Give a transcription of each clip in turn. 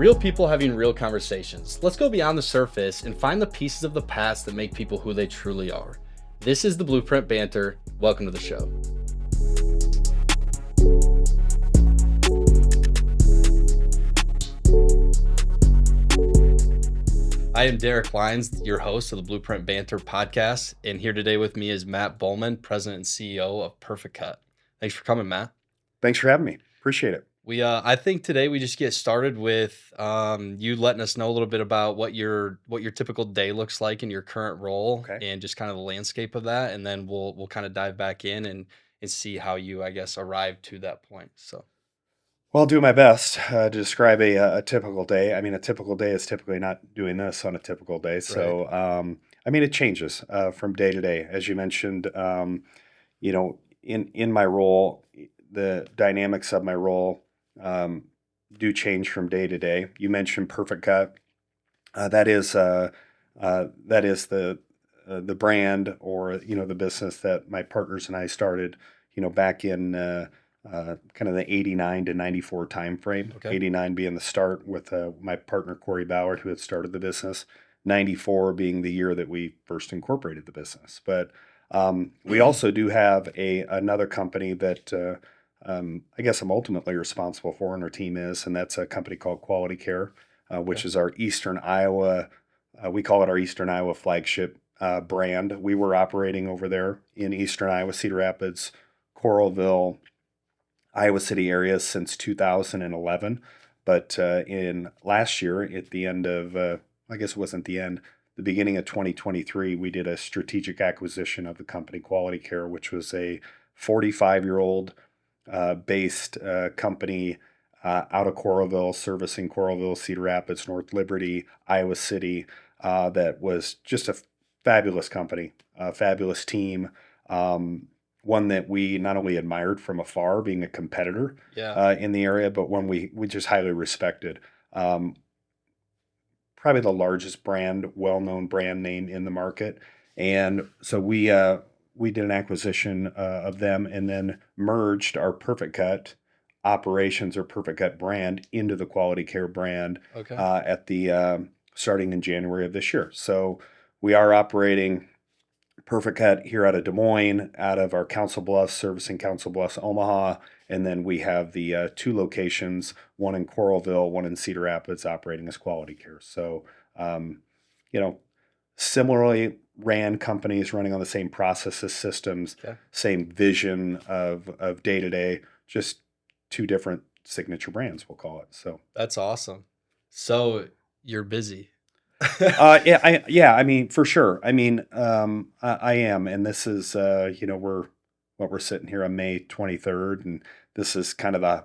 Real people having real conversations. Let's go beyond the surface and find the pieces of the past that make people who they truly are. This is the Blueprint Banter. Welcome to the show. I am Derek Lyons, your host of the Blueprint Banter podcast, and here today with me is Matt Boelman, President and CEO of Perfect Cut. Thanks for coming, Matt. Thanks for having me. Appreciate it. I think today we just get started with you letting us know a little bit about what your typical day looks like in your current role, Okay. and just kind of the landscape of that, and then we'll kind of dive back in and see how you, I guess, arrived to that point. So. Well, I'll do my best to describe a typical day. I mean, a typical day is typically not doing this on a typical day. So, it changes from day to day. As you mentioned, in my role, the dynamics of my role do change from day to day. You mentioned Perfect Cut. That is the brand, or the business that my partners and I started. Back in kind of the 89 to 94 time frame. Okay. 89 being the start with my partner Corey Ballard, who had started the business. 94 being the year that we first incorporated the business. But we also do have another company that I guess I'm ultimately responsible for, and our team is, and that's a company called Quality Care, which is our Eastern Iowa. We call it our Eastern Iowa flagship brand. We were operating over there in Eastern Iowa, Cedar Rapids, Coralville, Iowa City area since 2011. But in last year, at the end of, I guess it wasn't the end, the beginning of 2023, we did a strategic acquisition of the company Quality Care, which was a 45-year-old based company out of Coralville, servicing Coralville, Cedar Rapids, North Liberty, Iowa City, that was just a fabulous company, a fabulous team. One that we not only admired from afar, being a competitor in the area, but one we just highly respected. Probably the largest brand, well-known brand name in the market. And so we did an acquisition of them, and then merged our Perfect Cut operations or Perfect Cut brand into the Quality Care brand at the starting in January of this year. So we are operating Perfect Cut here out of Des Moines, out of our Council Bluffs, servicing Council Bluffs, Omaha, and then we have the two locations, one in Coralville, one in Cedar Rapids, operating as Quality Care. So, similarly ran companies running on the same processes, systems, same vision of day to day, just two different signature brands, we'll call it. So that's awesome. So you're busy. I mean, for sure. I mean, I am, and this is, we're sitting here on May 23rd, and this is kind of the,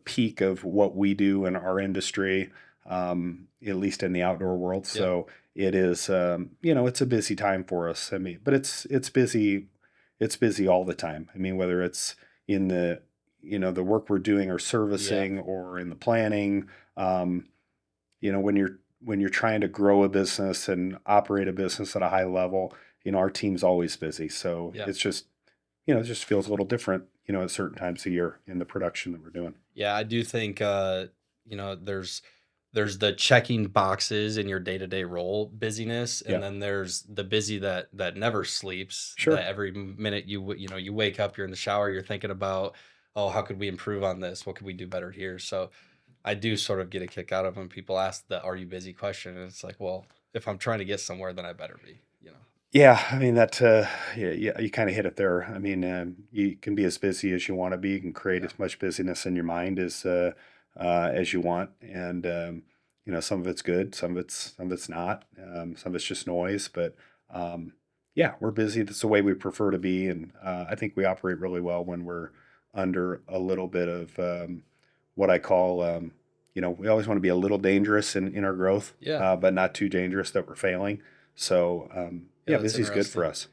peak of what we do in our industry, at least in the outdoor world. So it is, it's a busy time for us. I mean, but it's busy all the time. I mean, whether it's in the, the work we're doing or servicing or in the planning, when you're trying to grow a business and operate a business at a high level, our team's always busy. So it's just, it just feels a little different, at certain times of year in the production that we're doing. Yeah, I do think, there's the checking boxes in your day-to-day role busyness, and then there's the busy that never sleeps. Sure. That every minute you wake up, you're in the shower, you're thinking about, oh, how could we improve on this? What could we do better here? So I do sort of get a kick out of when people ask the "Are you busy?" question, and it's like, well, if I'm trying to get somewhere, then I better be. Yeah, I mean that. You kind of hit it there. I mean, you can be as busy as you want to be. You can create as much busyness in your mind as you want, and some of it's good, some of it's not, some of it's just noise. But we're busy. That's the way we prefer to be, and I think we operate really well when we're under a little bit of what I call, we always want to be a little dangerous in our growth, but not too dangerous that we're failing. So, busy is good for us.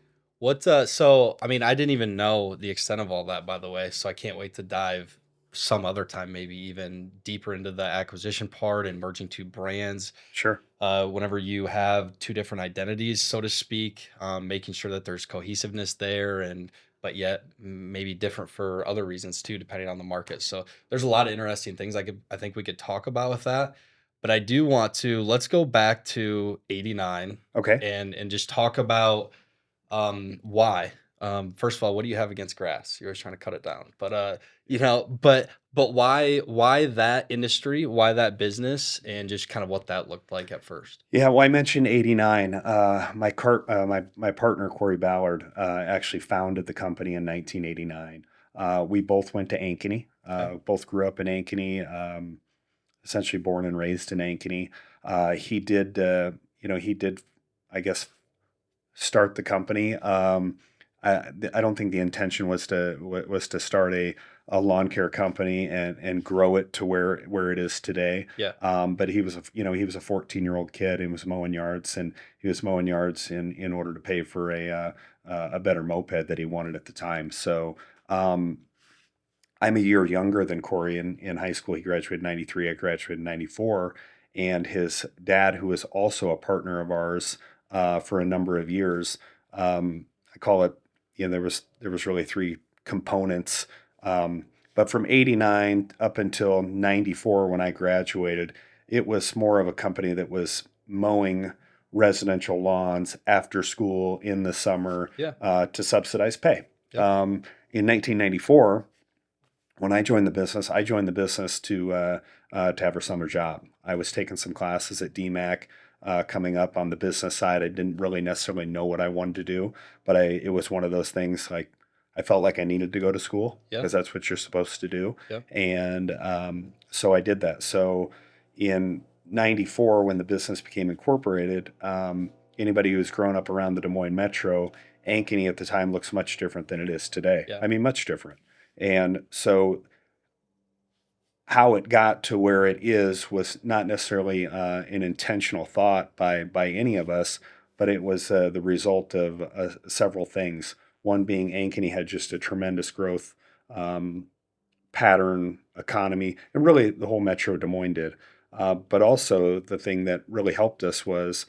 So, I mean, I didn't even know the extent of all that, by the way, so I can't wait to dive some other time, maybe even deeper into the acquisition part and merging two brands. Sure. Whenever you have two different identities, so to speak, making sure that there's cohesiveness there, but yet maybe different for other reasons too, depending on the market. So there's a lot of interesting things I think we could talk about with that. but I do want to let's go back to 89 Okay. and just talk about why. First of all, what do you have against grass? You're always trying to cut it down. But but why that industry? Why that business? And just kind of what that looked like at first. Yeah, well, I mentioned '89. My partner Corey Ballard actually founded the company in 1989. We both went to Ankeny. Okay. Both grew up in Ankeny. Essentially born and raised in Ankeny. He did, he did, I guess, start the company. I don't think the intention was to start a lawn care company and grow it to where it is today. Yeah. But he was a 14-year-old kid and was mowing yards, and he was mowing yards in order to pay for a better moped that he wanted at the time. So I'm a year younger than Corey in high school. He graduated in 93. I graduated in 94. And his dad, who was also a partner of ours for a number of years, I call it, there was really three components. But from 89 up until 94, when I graduated, it was more of a company that was mowing residential lawns after school in the summer Yeah. to subsidize pay. Yep. In 1994, when I joined the business to have a summer job. I was taking some classes at DMAC coming up on the business side. I didn't really necessarily know what I wanted to do, but it was one of those things like I felt like I needed to go to school Yeah. because that's what you're supposed to do. Yep. And so I did that. So in 94, when the business became incorporated, anybody who's grown up around the Des Moines metro, Ankeny at the time looks much different than it is today. Yeah. I mean, much different. And so how it got to where it is was not necessarily an intentional thought by any of us, but it was the result of several things. One being Ankeny had just a tremendous growth um, pattern, economy, and really the whole Metro Des Moines did. But also the thing that really helped us was,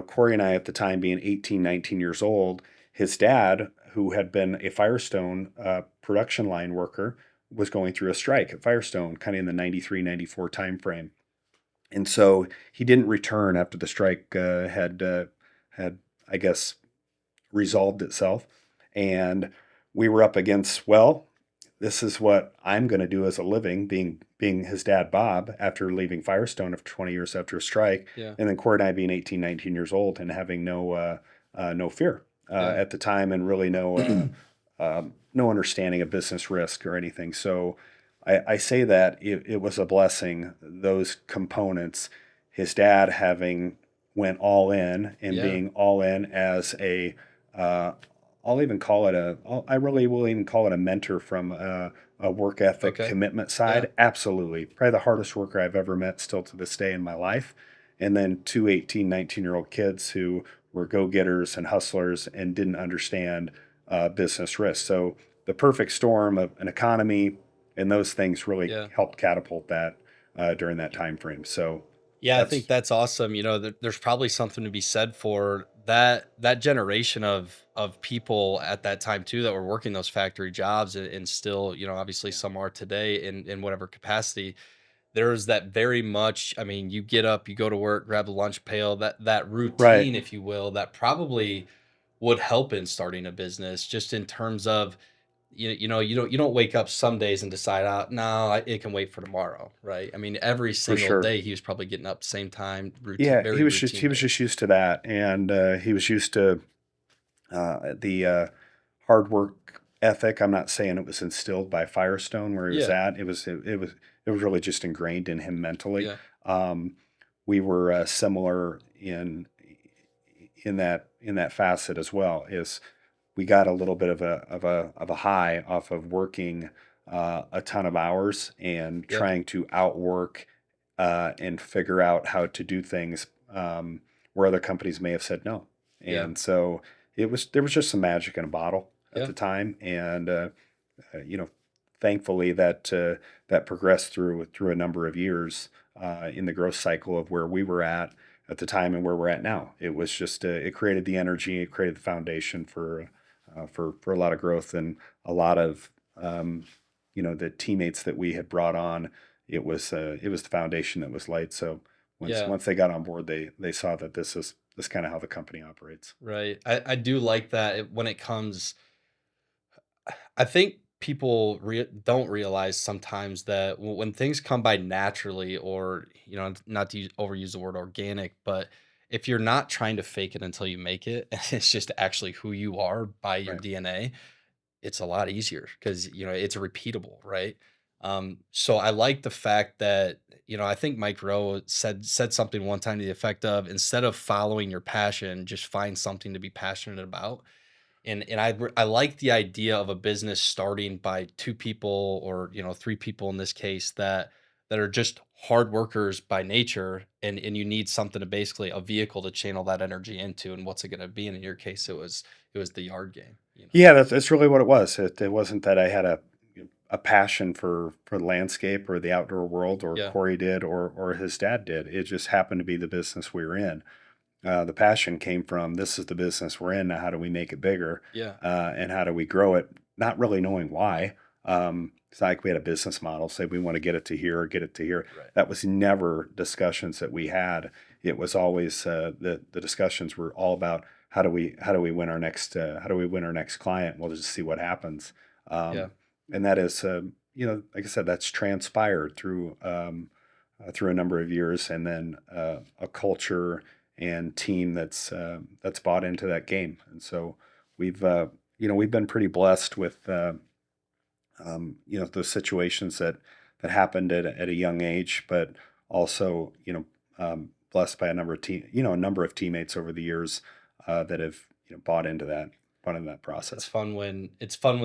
Corey and I at the time being 18, 19 years old, his dad, who had been a Firestone production line worker, was going through a strike at Firestone, kind of in the 93, 94 timeframe. And so he didn't return after the strike had, I guess, resolved itself. And we were up against, well, this is what I'm going to do as a living, being his dad, Bob, after leaving Firestone after 20 years after a strike. Yeah. And then Corey and I being 18, 19 years old and having no fear Yeah. at the time and really no understanding of business risk or anything. So I say that it was a blessing, those components, his dad having went all in and Yeah. being all in as I'll even call it I really will even call it a mentor from a work ethic Okay. commitment side. Yeah. Absolutely. Probably the hardest worker I've ever met still to this day in my life. And then two 18, 19-year-old kids who were go-getters and hustlers and didn't understand business risk. So the perfect storm of an economy and those things really Yeah. helped catapult that during that time frame. So Yeah, I think that's that's awesome. There's probably something to be said for that generation of people at that time too that were working those factory jobs and still, obviously yeah. some are today in whatever capacity. There's that very much. I mean, you get up, you go to work, grab a lunch pail, that Right, routine, if you will, that probably would help in starting a business, just in terms of you don't wake up some days and decide, no, it can wait for tomorrow, right? I mean, every for single sure. day he was probably getting up same time, routine, Yeah, very he routine was just days. used to that, and he was used to the hard work ethic. I'm not saying it was instilled by Firestone where he was Yeah, at. It was really just ingrained in him mentally. yeah, Um, we were similar in that facet as well. Is we got a little bit of a high off of working a ton of hours and yeah, trying to outwork and figure out how to do things where other companies may have said no. yeah, And so there was just some magic in a bottle at yeah, the time, and you know, thankfully that progressed through a number of years in the growth cycle of where we were at the time and where we're at now. It was just it created the energy, it created the foundation for a lot of growth and a lot of the teammates that we had brought on. It was the foundation that was laid. So Yeah. Once they got on board, they saw that this kind of how the company operates. Right. I do like that when it comes. I think people don't realize sometimes that when things come by naturally, or not to overuse the word organic, but if you're not trying to fake it until you make it, and it's just actually who you are by your Right. DNA, it's a lot easier because it's repeatable, right? So I like the fact that I think Mike Rowe said something one time to the effect of, instead of following your passion, just find something to be passionate about. And I like the idea of a business starting by two people, or three people in this case, that are just hard workers by nature, and you need something to, basically a vehicle to channel that energy into. And what's it going to be? And in your case, it was the yard game. Yeah, that's really what it was. It wasn't that I had a passion for landscape or the outdoor world, or Yeah, Corey did, or his dad did. It just happened to be the business we were in. The passion came from, this is the business we're in. Now, how do we make it bigger? yeah, And how do we grow it? Not really knowing why. It's not like we had a business model, say we want to get it to here or get it to here. right, That was never discussions that we had. It was always the discussions were all about how do we win our next how do we win our next client? We'll just see what happens. yeah. And that is like I said, that's transpired through a number of years, and then a culture and team that's bought into that game. And so we've we've been pretty blessed with those situations that happened at a young age, but also blessed by a number of teammates over the years that have bought into that It's process. fun when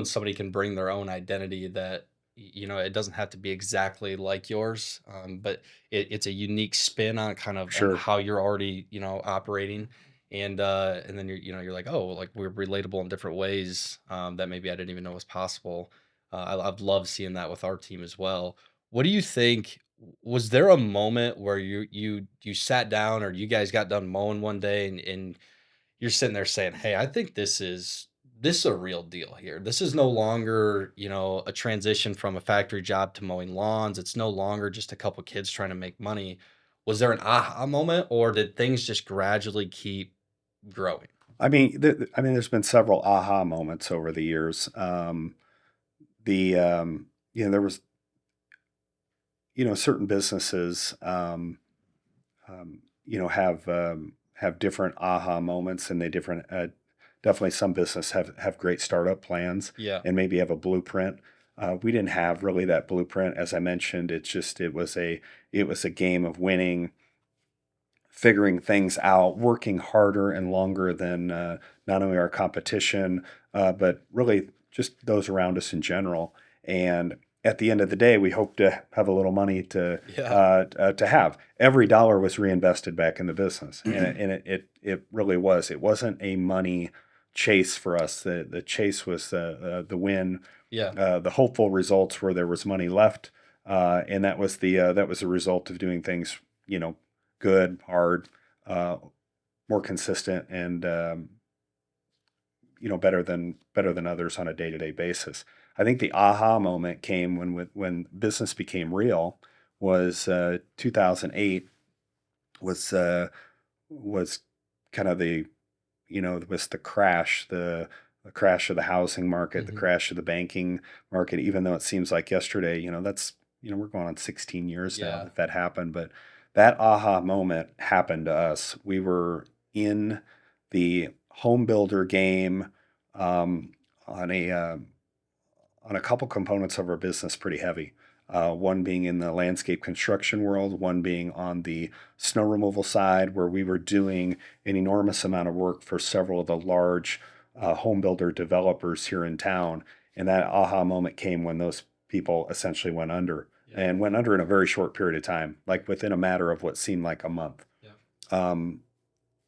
somebody can bring their own identity, that it doesn't have to be exactly like yours, but it's a unique spin on kind of on Sure. how you're already operating. And then you're like, oh, like, we're relatable in different ways, that maybe I didn't even know was possible. I've loved seeing that with our team as well. What do you think? Was there a moment where you sat down, or you guys got done mowing one day, and you're sitting there saying, "Hey, I think this is a real deal here. This is no longer, a transition from a factory job to mowing lawns. It's no longer just a couple kids trying to make money." Was there an aha moment, or did things just gradually keep growing? There's been several aha moments over the years. The There was certain businesses have different aha moments, and they different definitely some business have great startup plans Yeah. and maybe have a blueprint. We didn't have really that blueprint, as I mentioned. It was a game of winning, figuring things out, working harder and longer than not only our competition, but really just those around us in general. And at the end of the day, we hope to have a little money Yeah. to have. Every dollar was reinvested back in the business, and it really was. It wasn't a money chase for us. The chase was the win. Yeah. The hopeful results where there was money left, and that was a result of doing things, good, hard, uh, more consistent, and better than others on a day to day basis. I think the aha moment came when business became real. Was 2008 was kind of was the crash of the housing market, the Hmm. crash of the banking market. Even though it seems like yesterday, that's we're going on 16 years now Yeah. that happened, but that aha moment happened to us. We were in the home builder game, um, on a couple components of our business pretty heavy. One being in the landscape construction world, one being on the snow removal side, where we were doing an enormous amount of work for several of the large home builder developers here in town. And that aha moment came when those people essentially went under, Yeah. and went under in a very short period of time, like within a matter of what seemed like a month. Yeah. Um,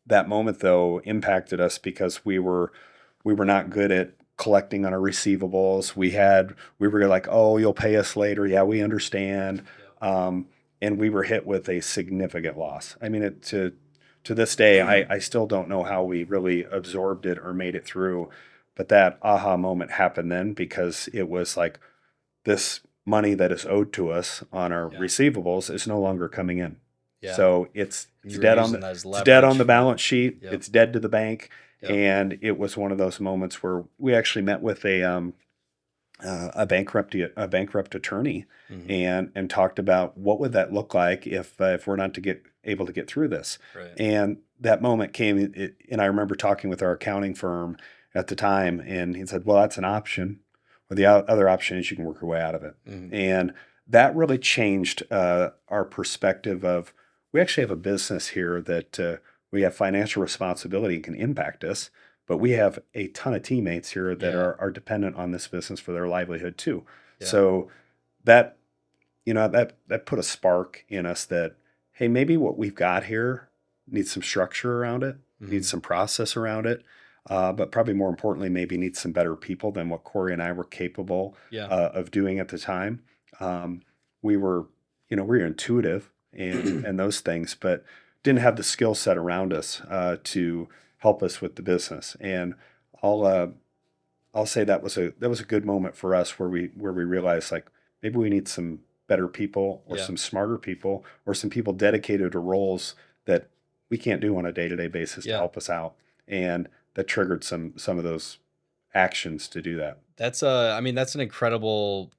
that moment, though, impacted us because we were not good at collecting on our receivables. We were like, oh, you'll pay us later. Yeah, we understand. Yeah. Um, and we were hit with a significant loss. To this day, I still don't know how we really absorbed it or made it through. But that aha moment happened then, because it was like, this money that is owed to us on our Yeah. receivables is no longer coming in. Yeah. So And it's you were dead on using the that as it's dead on leverage the for balance sheet. yep, It's dead to the bank. yep. And it was one of those moments where we actually met with a bankrupt attorney Mhm. and talked about what would that look like if we're not to get able to get through this. Right. And that moment came, and I remember talking with our accounting firm at the time, and he said, "Well, that's an option. Or the other option is you can work your way out of it." Mhm. And that really changed our perspective of we actually have a business here that we have financial responsibility and can impact us, but we have a ton of teammates here that Yeah. are dependent on this business for their livelihood too. Yeah. So that that put a spark in us that hey, maybe what we've got here needs some structure around it, needs Mhm. some process around it, but probably more importantly, maybe needs some better people than what Corey and I were capable Yeah. of doing at the time. Um, we were, we were intuitive and those things, but didn't have the skill set around us to help us with the business. And I'll uh, I'll say that was a good moment for us where we realized like maybe we need some better people or Yeah. some smarter people or some people dedicated to roles that we can't do on a day-to-day basis to Yeah. help us out. And that triggered some of those actions to do that. That's I mean, that's an incredible,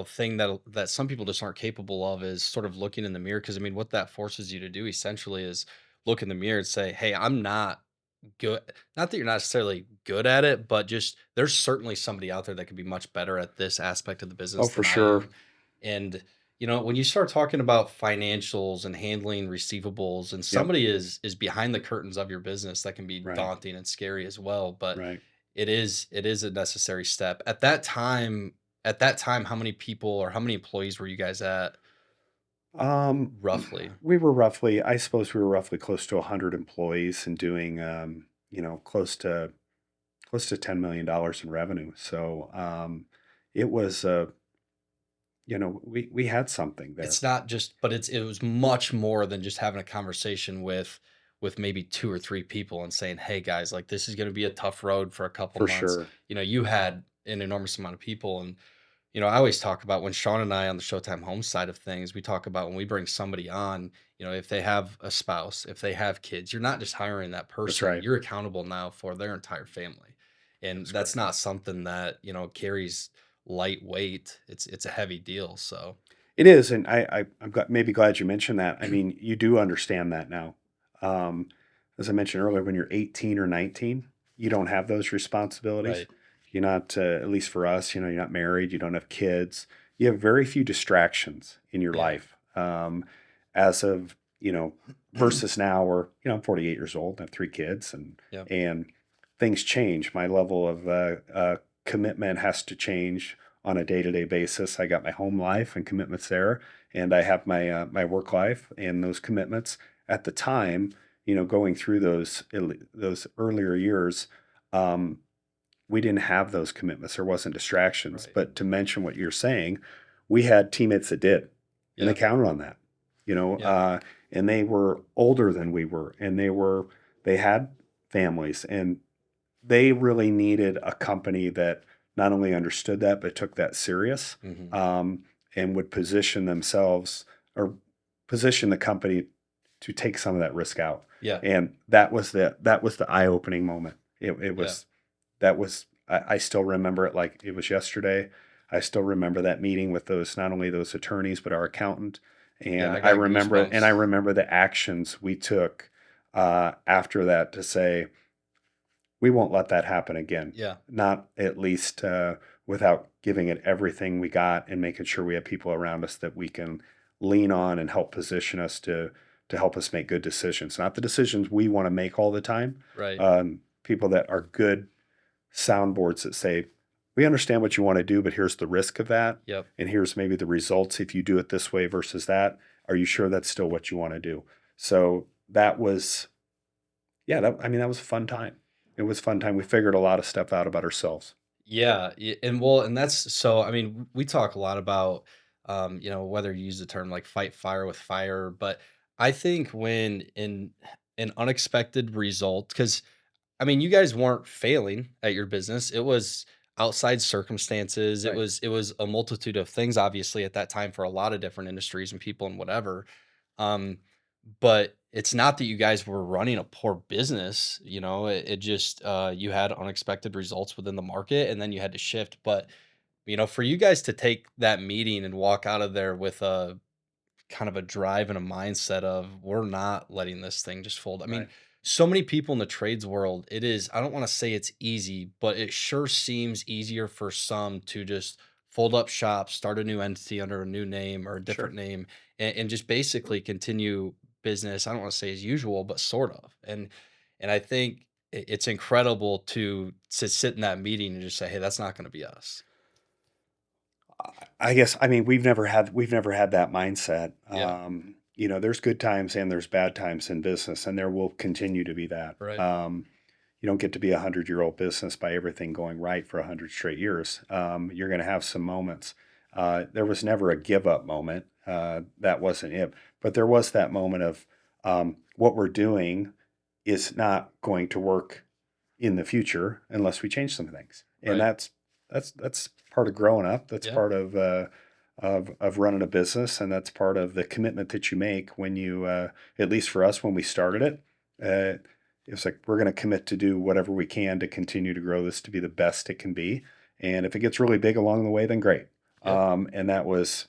thing that some people just aren't capable of is sort of looking in the mirror. Because I mean, what that forces you to do essentially is look in the mirror and say, "Hey, I'm not good." Not that you're not necessarily good at it, but just there's certainly somebody out there that could be much better at this aspect of the Oh, business for than I sure. am. And when you start talking about financials and handling receivables, and Yep. somebody is behind the curtains of your business, that can be Right. daunting and scary as well. But Right. it is a necessary step. At that time, how many people or how many employees were you guys at Um, roughly? we were roughly, I suppose we were roughly close to 100 employees and doing, close to $10 million in revenue. So it was, we had something there It's not just but it was much more than just having a conversation with maybe 2 or 3 people and saying, "Hey guys, like this is gonna be a tough road for a couple for months." sure. You had an enormous amount of people. And I always talk about when Sean and I on the Showtime Home side of things, we talk about when we bring somebody on, if they have a spouse, if they have kids, you're not just hiring that That's person, right. you're accountable now for their entire family. And That's that's correct. not something that, carries light weight. It's a heavy deal. So, It is, and maybe glad you mentioned that. I mean, you do understand that now. Um, as I mentioned earlier, when you're 18 or 19, you don't have those responsibilities. right. You're not, at least for us, you're not married, you don't have kids. You have very few distractions in your Yeah. life. As of, versus now, where I'm 48 years old, I have 3 kids, and Yep. and things change. My level of commitment has to change on a day-to-day basis. I got my home life and commitments there, and I have my work life and those commitments. At the time, going through those earlier years, um, we didn't have those commitments. There wasn't distractions. Right. But to mention what you're saying, we had teammates that did, and they Yeah. counted on that. You know, Yeah. uh, and they were older than we were, and they had families, and they really needed a company that not only understood that but took that serious, Mhm. um, and would position themselves or position the company to take some of that risk out. Yeah. And that was the eye opening moment. It Yeah. was that was I still remember it like it was yesterday. I still remember that meeting with those not only those attorneys but our accountant, Yeah, and I I got remember it, and I goosebumps. remember the actions we took after that to say we won't let that happen again. Yeah. Not at least without giving it everything we got and making sure we have people around us that we can lean on and help position us to help us make good decisions. Not the decisions we want to make all the time. Right. People that are good soundboards that say, "We understand what you want to do, but here's the risk of that, Yep. and here's maybe the results if you do it this way versus that. Are you sure that's still what you want to do?" So that was yeah, I mean, that was a fun time. It was a fun time. We figured a lot of stuff out about ourselves. Yeah, and that's so. I mean, we talk a lot about, whether you use the term like fight fire with fire, but I think when in an unexpected result, because I mean, you guys weren't failing at your business. It was outside circumstances. It Right. was it was a multitude of things, obviously, at that time for a lot of different industries and people and whatever. Um, but it's not that you guys were running a poor business, you know, it just, you had unexpected results within the market and then you had to shift. But, you know, for you guys to take that meeting and walk out of there with a kind of a drive and a mindset of we're not letting this thing just fold. I mean, Right. so many people in the trades world, it is, I don't want to say it's easy, but it sure seems easier for some to just fold up shop, start a new entity under a new name or a different Sure. name, and just basically continue business. I don't want to say as usual, but sort of. And I think it's incredible to sit in that meeting and just say, hey, that's not going to be us. I guess, I mean, we've never had that mindset. Yeah. There's good times and there's bad times in business, and there will continue to be that. Right. You don't get to be a 100-year-old business by everything going right for 100 straight years. You're going to have some moments. There was never a give up moment. That wasn't it. But there was that moment of what we're doing is not going to work in the future unless we change some things. And Right. that's part of growing up. That's Yeah. part of running a business, and that's part of the commitment that you make when you at least for us when we started it. It's like we're going to commit to do whatever we can to continue to grow this to be the best it can be. And if it gets really big along the way, then great. Yeah. And that was,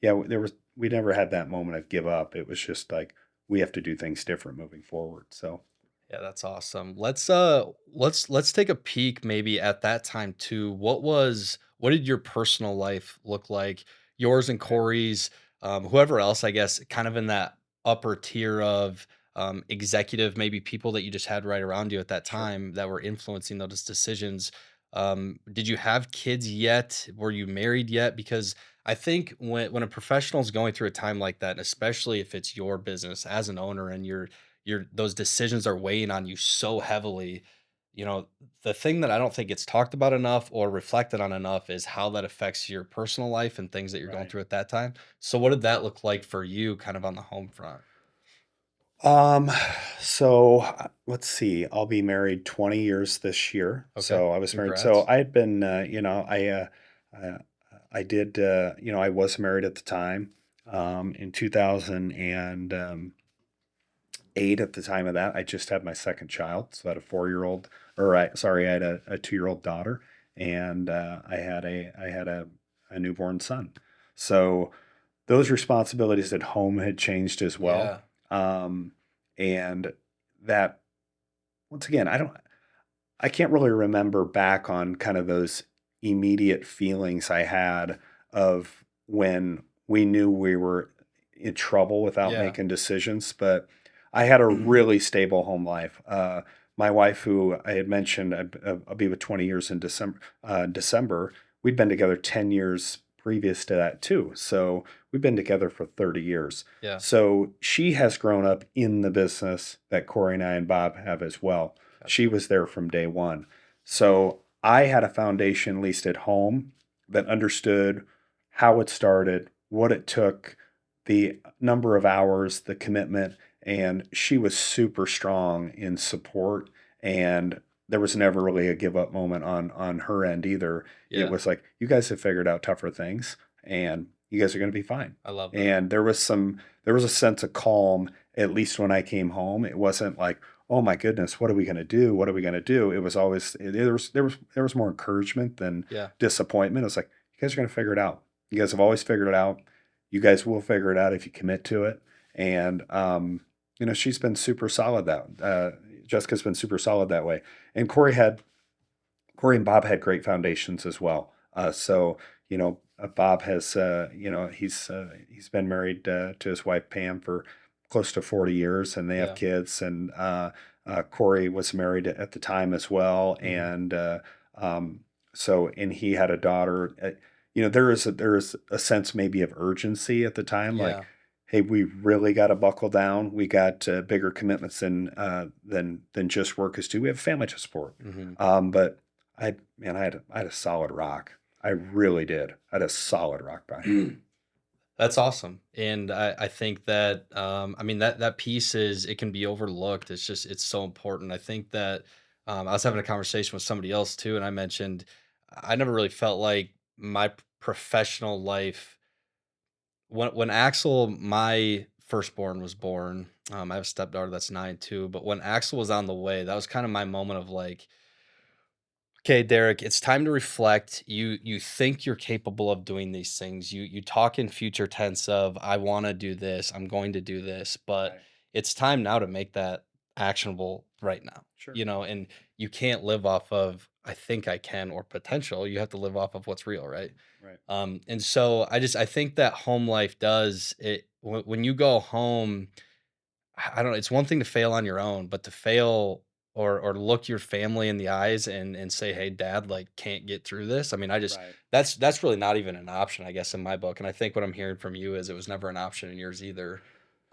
yeah, we never had that moment of give up. It was just like we have to do things different moving forward. So, Yeah, that's awesome. Let's take a peek maybe at that time too. What did your personal life look like? Yours and okay, Corey's, whoever else, I guess, kind of in that upper tier of executive, maybe people that you just had right around you at that sure. time that were influencing those decisions. Did you have kids yet? Were you married yet? Because I think when a professional is going through a time like that, and especially if it's your business as an owner and you're those decisions are weighing on you so heavily. You know, the thing that I don't think gets talked about enough or reflected on enough is how that affects your personal life and things that you're going Right. through at that time. So what did that look like for you kind of on the home front? Um, let's see. I'll be married 20 years this year. Okay. So I was married. So Congrats. I had been, uh, I did, I was married at the time, in 2008 at the time of that. I just had my second child. So I had a 4-year-old, I had a 2-year-old daughter, and I had a newborn son. So those responsibilities at home had changed as well. Yeah. Um, and that, once again, I can't really remember back on kind of those immediate feelings I had of when we knew we were in trouble without Yeah. making decisions, but I had a really stable home life. My wife, who I had mentioned, I'll be with 20 years in December. We'd been together 10 years previous to that too. So we've been together for 30 years. Yeah. So she has grown up in the business that Corey and I and Bob have as well. Gotcha. She was there from day one. So I had a foundation, at least at home, that understood how it started, what it took, the number of hours, the commitment, and she was super strong in support. And there was never really a give up moment on her end either. It Yeah. was like, you guys have figured out tougher things, and you guys are going to be fine. I love that. And there was a sense of calm, at least when I came home. It wasn't like, oh my goodness, what are we going to do? What are we going to do? It was always there was more encouragement than Yeah. disappointment. It was like, you guys are going to figure it out. You guys have always figured it out. You guys will figure it out if you commit to it. And she's been super solid that Jessica's been super solid that way. And Corey and Bob had great foundations as well. Bob has he's been married to his wife Pam for close to 40 years, and they have Yeah. kids. And Corey was married at the time as well, Hmm. and he had a daughter. There is a sense maybe of urgency at the time, like, Yeah. hey, we really got to buckle down. We got bigger commitments than just work is due. We have a family to support. Hmm. But I had a solid rock. I really did. I had a solid rock behind me. That's awesome. And I think that I mean that piece is it can be overlooked. It's just it's so important. I think that I was having a conversation with somebody else too, and I mentioned I never really felt like my professional life when Axel, my firstborn was born. I have a stepdaughter that's 9 too. But when Axel was on the way, that was kind of my moment of like, okay, Derek, it's time to reflect. You think you're capable of doing these things. You talk in future tense of I want to do this, I'm going to do this, but Right. it's time now to make that actionable right now. Sure. You know, and you can't live off of I think I can or potential. You have to live off of what's real, right? Right. And so I think that home life does it when you go home. I don't know, it's one thing to fail on your own, but to fail or look your family in the eyes and say, "Hey, dad, like, can't get through this." I mean, I just Right. that's really not even an option, I guess, in my book, and I think what I'm hearing from you is it was never an option in yours either.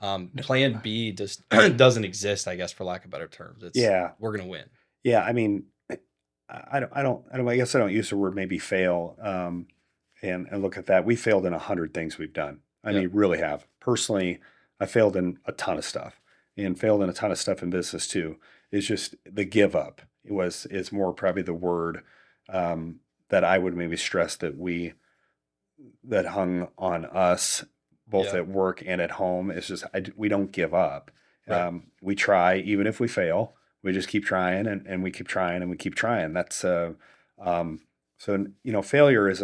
No, Plan B just doesn't exist, I guess, for lack of better terms. It's yeah. we're gonna win. Yeah. I mean, I guess I don't use the word maybe fail. And look at that. We failed in 100 things we've done. I Yeah, mean, really have. Personally, I failed in a ton of stuff and failed in a ton of stuff in business too. It's just the give up is more probably the word that I would maybe stress that hung on us both yeah, at work and at home. It's just we don't give up. right. We try even if we fail. We just keep trying and we keep trying and we keep trying. That's um, so failure's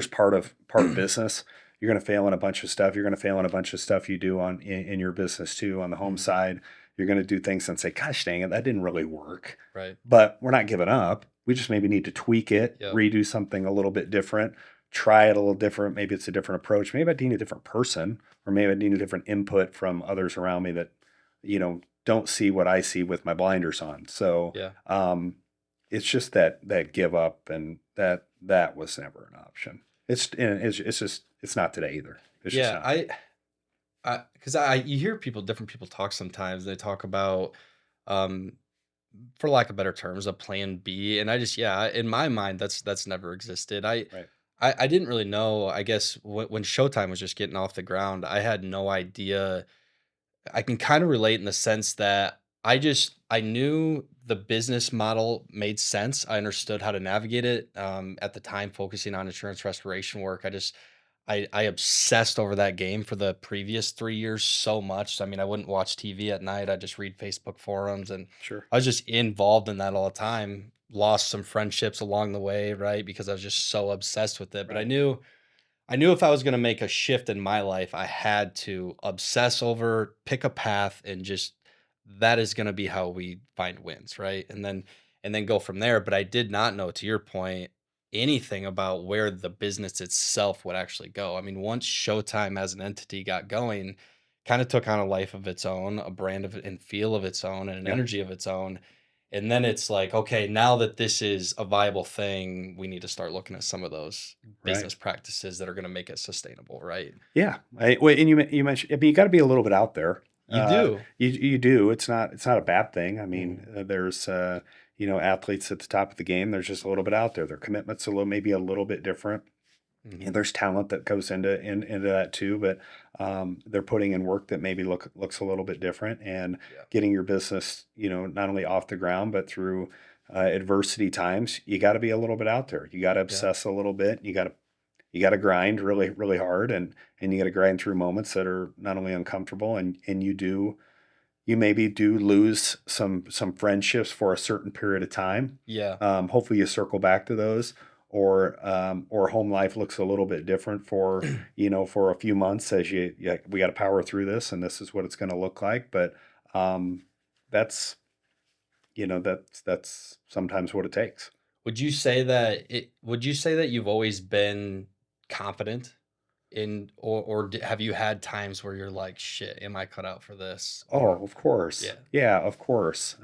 part of business. You're going to fail in a bunch of stuff. You're going to fail in a bunch of stuff you do in your business too. On the home Mhm, side, you're going to do things and say, "Gosh, dang it, that didn't really work." right. But we're not giving up. We just maybe need to tweak it, Yep, redo something a little bit different, try it a little different. Maybe it's a different approach. Maybe I need a different person, or maybe I need a different input from others around me that, don't see what I see with my blinders on. So yeah. it's just that give up, and that was never an option. It's just it's not today either. It's just Yeah, not. I you hear different people talk sometimes, they talk about, um for lack of better terms, a plan B. And I just, yeah, in my mind, that's never existed. Right. I didn't really know. I guess when Showtime was just getting off the ground, I had no idea. I can kind of relate in the sense that I knew the business model made sense. I understood how to navigate it. At the time, focusing on insurance restoration work, I obsessed over that game for the previous 3 years so much. I mean, I wouldn't watch TV at night. I just read Facebook forums, and Sure. I was just involved in that all the time. Lost some friendships along the way, right? Because I was just so obsessed with it. But Right. I knew if I was going to make a shift in my life, I had to obsess over, pick a path, and just that is going to be how we find wins, right? And then go from there. But I did not know, to your point, anything about where the business itself would actually go. I mean, once Showtime as an entity got going, kind of took on a life of its own, a brand of and feel of its own, and an Yeah. energy of its own. And then it's like, okay, now that this is a viable thing, we need to start looking at some of those Right. business practices that are gonna make it sustainable, right? Yeah. Well, and you mentioned. I mean, you got to be a little bit out there. You do. You do. It's not a bad thing. I mean, Mhm, there's athletes at the top of the game. There's just a little bit out there. Their commitments maybe a little bit different. And mhm. there's talent that goes into that too, but they're putting in work that maybe looks a little bit different, and Yeah, getting your business, not only off the ground but through adversity times. You got to be a little bit out there. You got to yeah, obsess a little bit. You got to grind really really hard, and you got to grind through moments that are not only uncomfortable, and you maybe do lose some friendships for a certain period of time. yeah, Hopefully, you circle back to those, or home life looks a little bit different for a few months as we got to power through this, and this is what it's going to look like. But um, that's that's sometimes what it takes. would you say that you've always been confident in or d have you had times where you're like, "Shit, am I cut out for this?" Or Oh, of course, yeah, yeah, of course.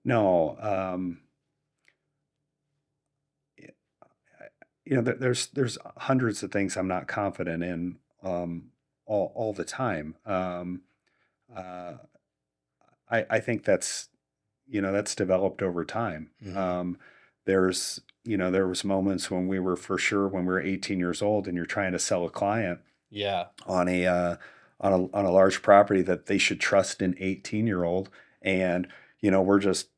No, there's hundreds of things I'm not confident in all the time. Uh, I think that's developed over time. mhm, There was moments when we were for sure when we were 18 years old and you're trying to sell a client yeah, on a large property that they should trust an 18-year-old, and we're just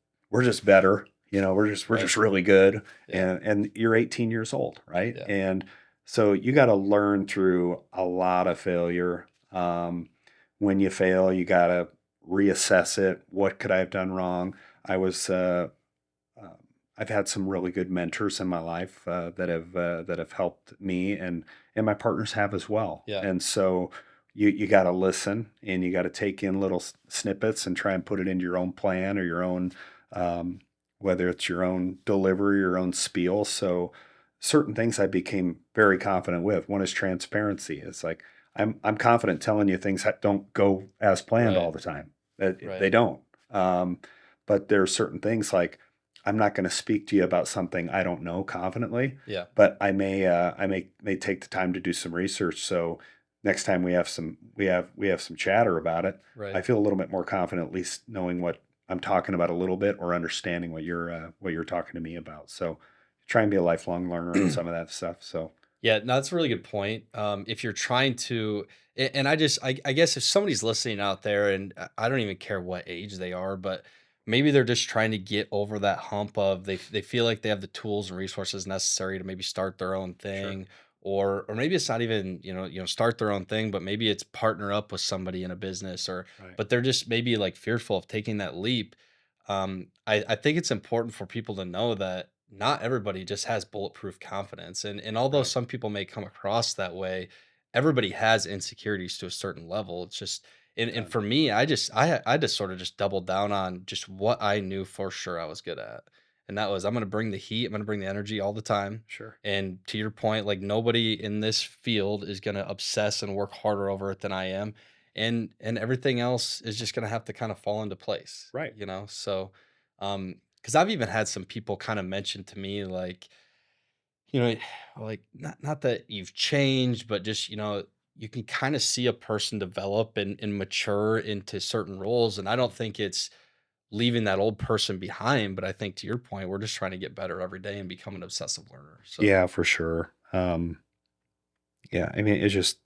better. We're just right, really good, yeah, and you're 18 years old, right? yeah, And so you got to learn through a lot of failure, Um, when you fail, you got to reassess it. What could I have done wrong? I was um, I've had some really good mentors in my life that have helped me, and my partners have as well. Yeah. And so you got to listen, and you got to take in little snippets and try and put it into your own plan or your own, um, whether it's your own delivery, your own spiel. So certain things I became very confident with. One is transparency. It's like I'm confident telling you things that don't go as planned all Right. the time. They Right. don't. Um, but there are certain things like I'm not going to speak to you about something I don't know confidently, Yeah. but I may take the time to do some research. So next time we have some chatter about it, Right. I feel a little bit more confident, at least knowing what I'm talking about a little bit or understanding what you're talking to me about. So try and be a lifelong learner on some of that stuff. So Yeah, no, that's a really good point. If you're trying to, and I guess if somebody's listening out there, and I don't even care what age they are, but maybe they're just trying to get over that hump of they feel like they have the tools and resources necessary to maybe start their own sure, thing, or maybe it's not even start their own thing, but maybe it's partner up with somebody in a business, or right, but they're just maybe like fearful of taking that leap. I think it's important for people to know that not everybody just has bulletproof confidence. And although right, some people may come across that way, everybody has insecurities to a certain level. It's just and yeah, for me, I just sort of just doubled down on just what I knew for sure I was good at. And that was I'm gonna bring the heat, I'm gonna bring the energy all the time. sure, And to your point, like nobody in this field is gonna obsess and work harder over it than I am. And everything else is just gonna have to kind of fall into place, right, So because I've even had some people kind of mention to me like, you know, like not that you've changed, but just, you can kind of see a person develop and mature into certain roles. And I don't think it's leaving that old person behind, but I think to your point, we're just trying to get better every day and become an obsessive learner. So yeah, for sure. Yeah, I mean, it just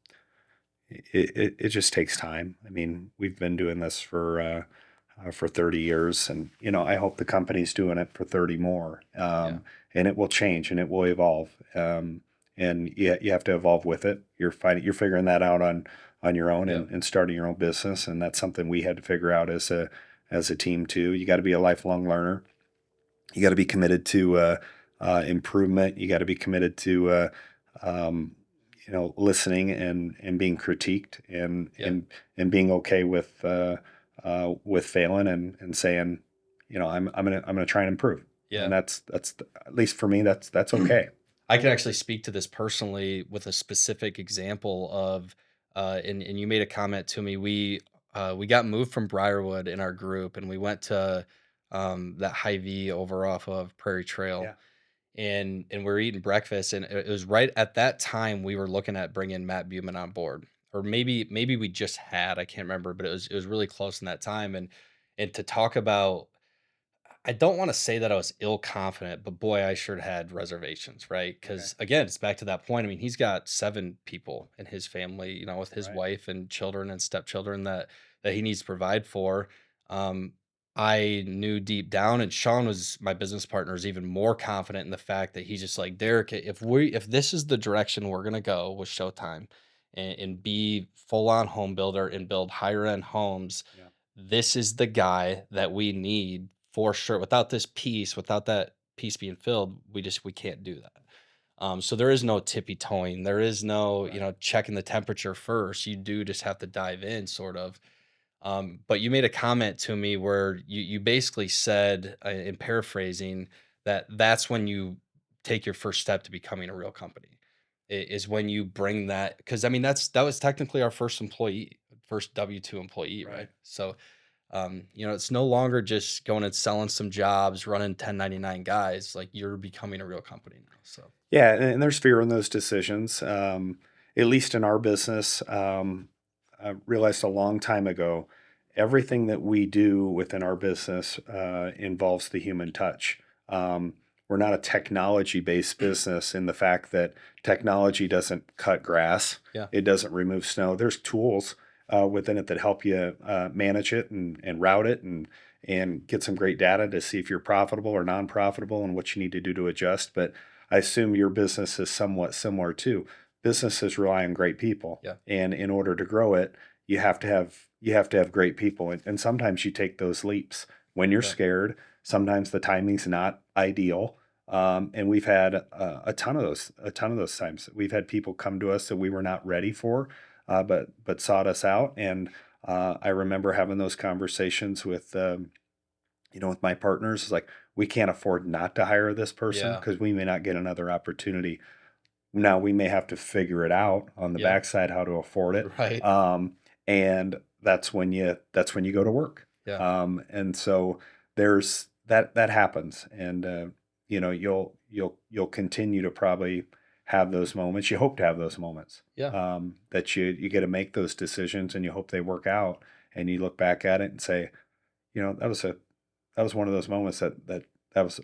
takes time. I mean, we've been doing this for 30 years, and I hope the company's doing it for 30 more. yeah, And it will change and it will evolve. And you have to evolve with it. You're figuring that out on your own yeah, and starting your own business, and that's something we had to figure out as a team too. You got to be a lifelong learner. You got to be committed to improvement. You got to be committed to um, listening and being critiqued and yeah, and being okay with failing and saying, I'm gonna try and improve. And yeah. that's at least for me, that's okay. I can actually speak to this personally with a specific example of, and you made a comment to me. We got moved from Briarwood in our group, and we went to that Hy-Vee over off of Prairie Trail, Yeah. and we were eating breakfast, and it was right at that time we were looking at bringing Matt Boelman on board, or maybe we just had, I can't remember, but it was really close in that time, and to talk about I don't wanna say that I was ill confident, but boy, I sure had reservations, right? Okay. Because again, it's back to that point. I mean, he's got 7 people in his family, with his Right. wife and children and stepchildren that he needs to provide for. Um, I knew deep down, and Sean was my business partner, is even more confident in the fact that he's just like, "Derek, if this is the direction we're gonna go with Showtime and be full on home builder and build higher end homes, Yeah. this is the guy that we need for sure. Without that piece being filled, we can't do that. So there is no tippy toeing. There is no, Right. checking the temperature first. You do just have to dive in, sort of. But you made a comment to me where you basically said, in paraphrasing, that that's when you take your first step to becoming a real company. Is when you bring that, because I mean that was technically our first employee, first W-2 employee, right? Right. So it's no longer just going and selling some jobs, running 1099 guys. Like you're becoming a real company now. So Yeah, and there's fear in those decisions. At least in our business, I realized a long time ago, everything that we do within our business involves the human touch. We're not a technology-based business in the fact that technology doesn't cut grass, yeah, it doesn't remove snow. There's tools within it that help you manage it and route it and get some great data to see if you're profitable or non-profitable and what you need to do to adjust. But I assume your business is somewhat similar too. businesses rely on great people, Yeah. and in order to grow it, you have to have great people, and sometimes you take those leaps when you're Yeah. scared. Sometimes the timing's not ideal, and we've had a ton of those times. We've had people come to us that we were not ready for, but sought us out, and I remember having those conversations with my partners. It's like, we can't afford not to hire this person Yeah. because we may not get another opportunity. Now we may have to figure it out on the Yeah. backside how to afford it. Right. And that's when you go to work. Yeah. And so there's that happens. And you'll continue to probably have those moments. You hope to have those moments. Yeah. That you get to make those decisions and you hope they work out, and you look back at it and say, that was one of those moments that was,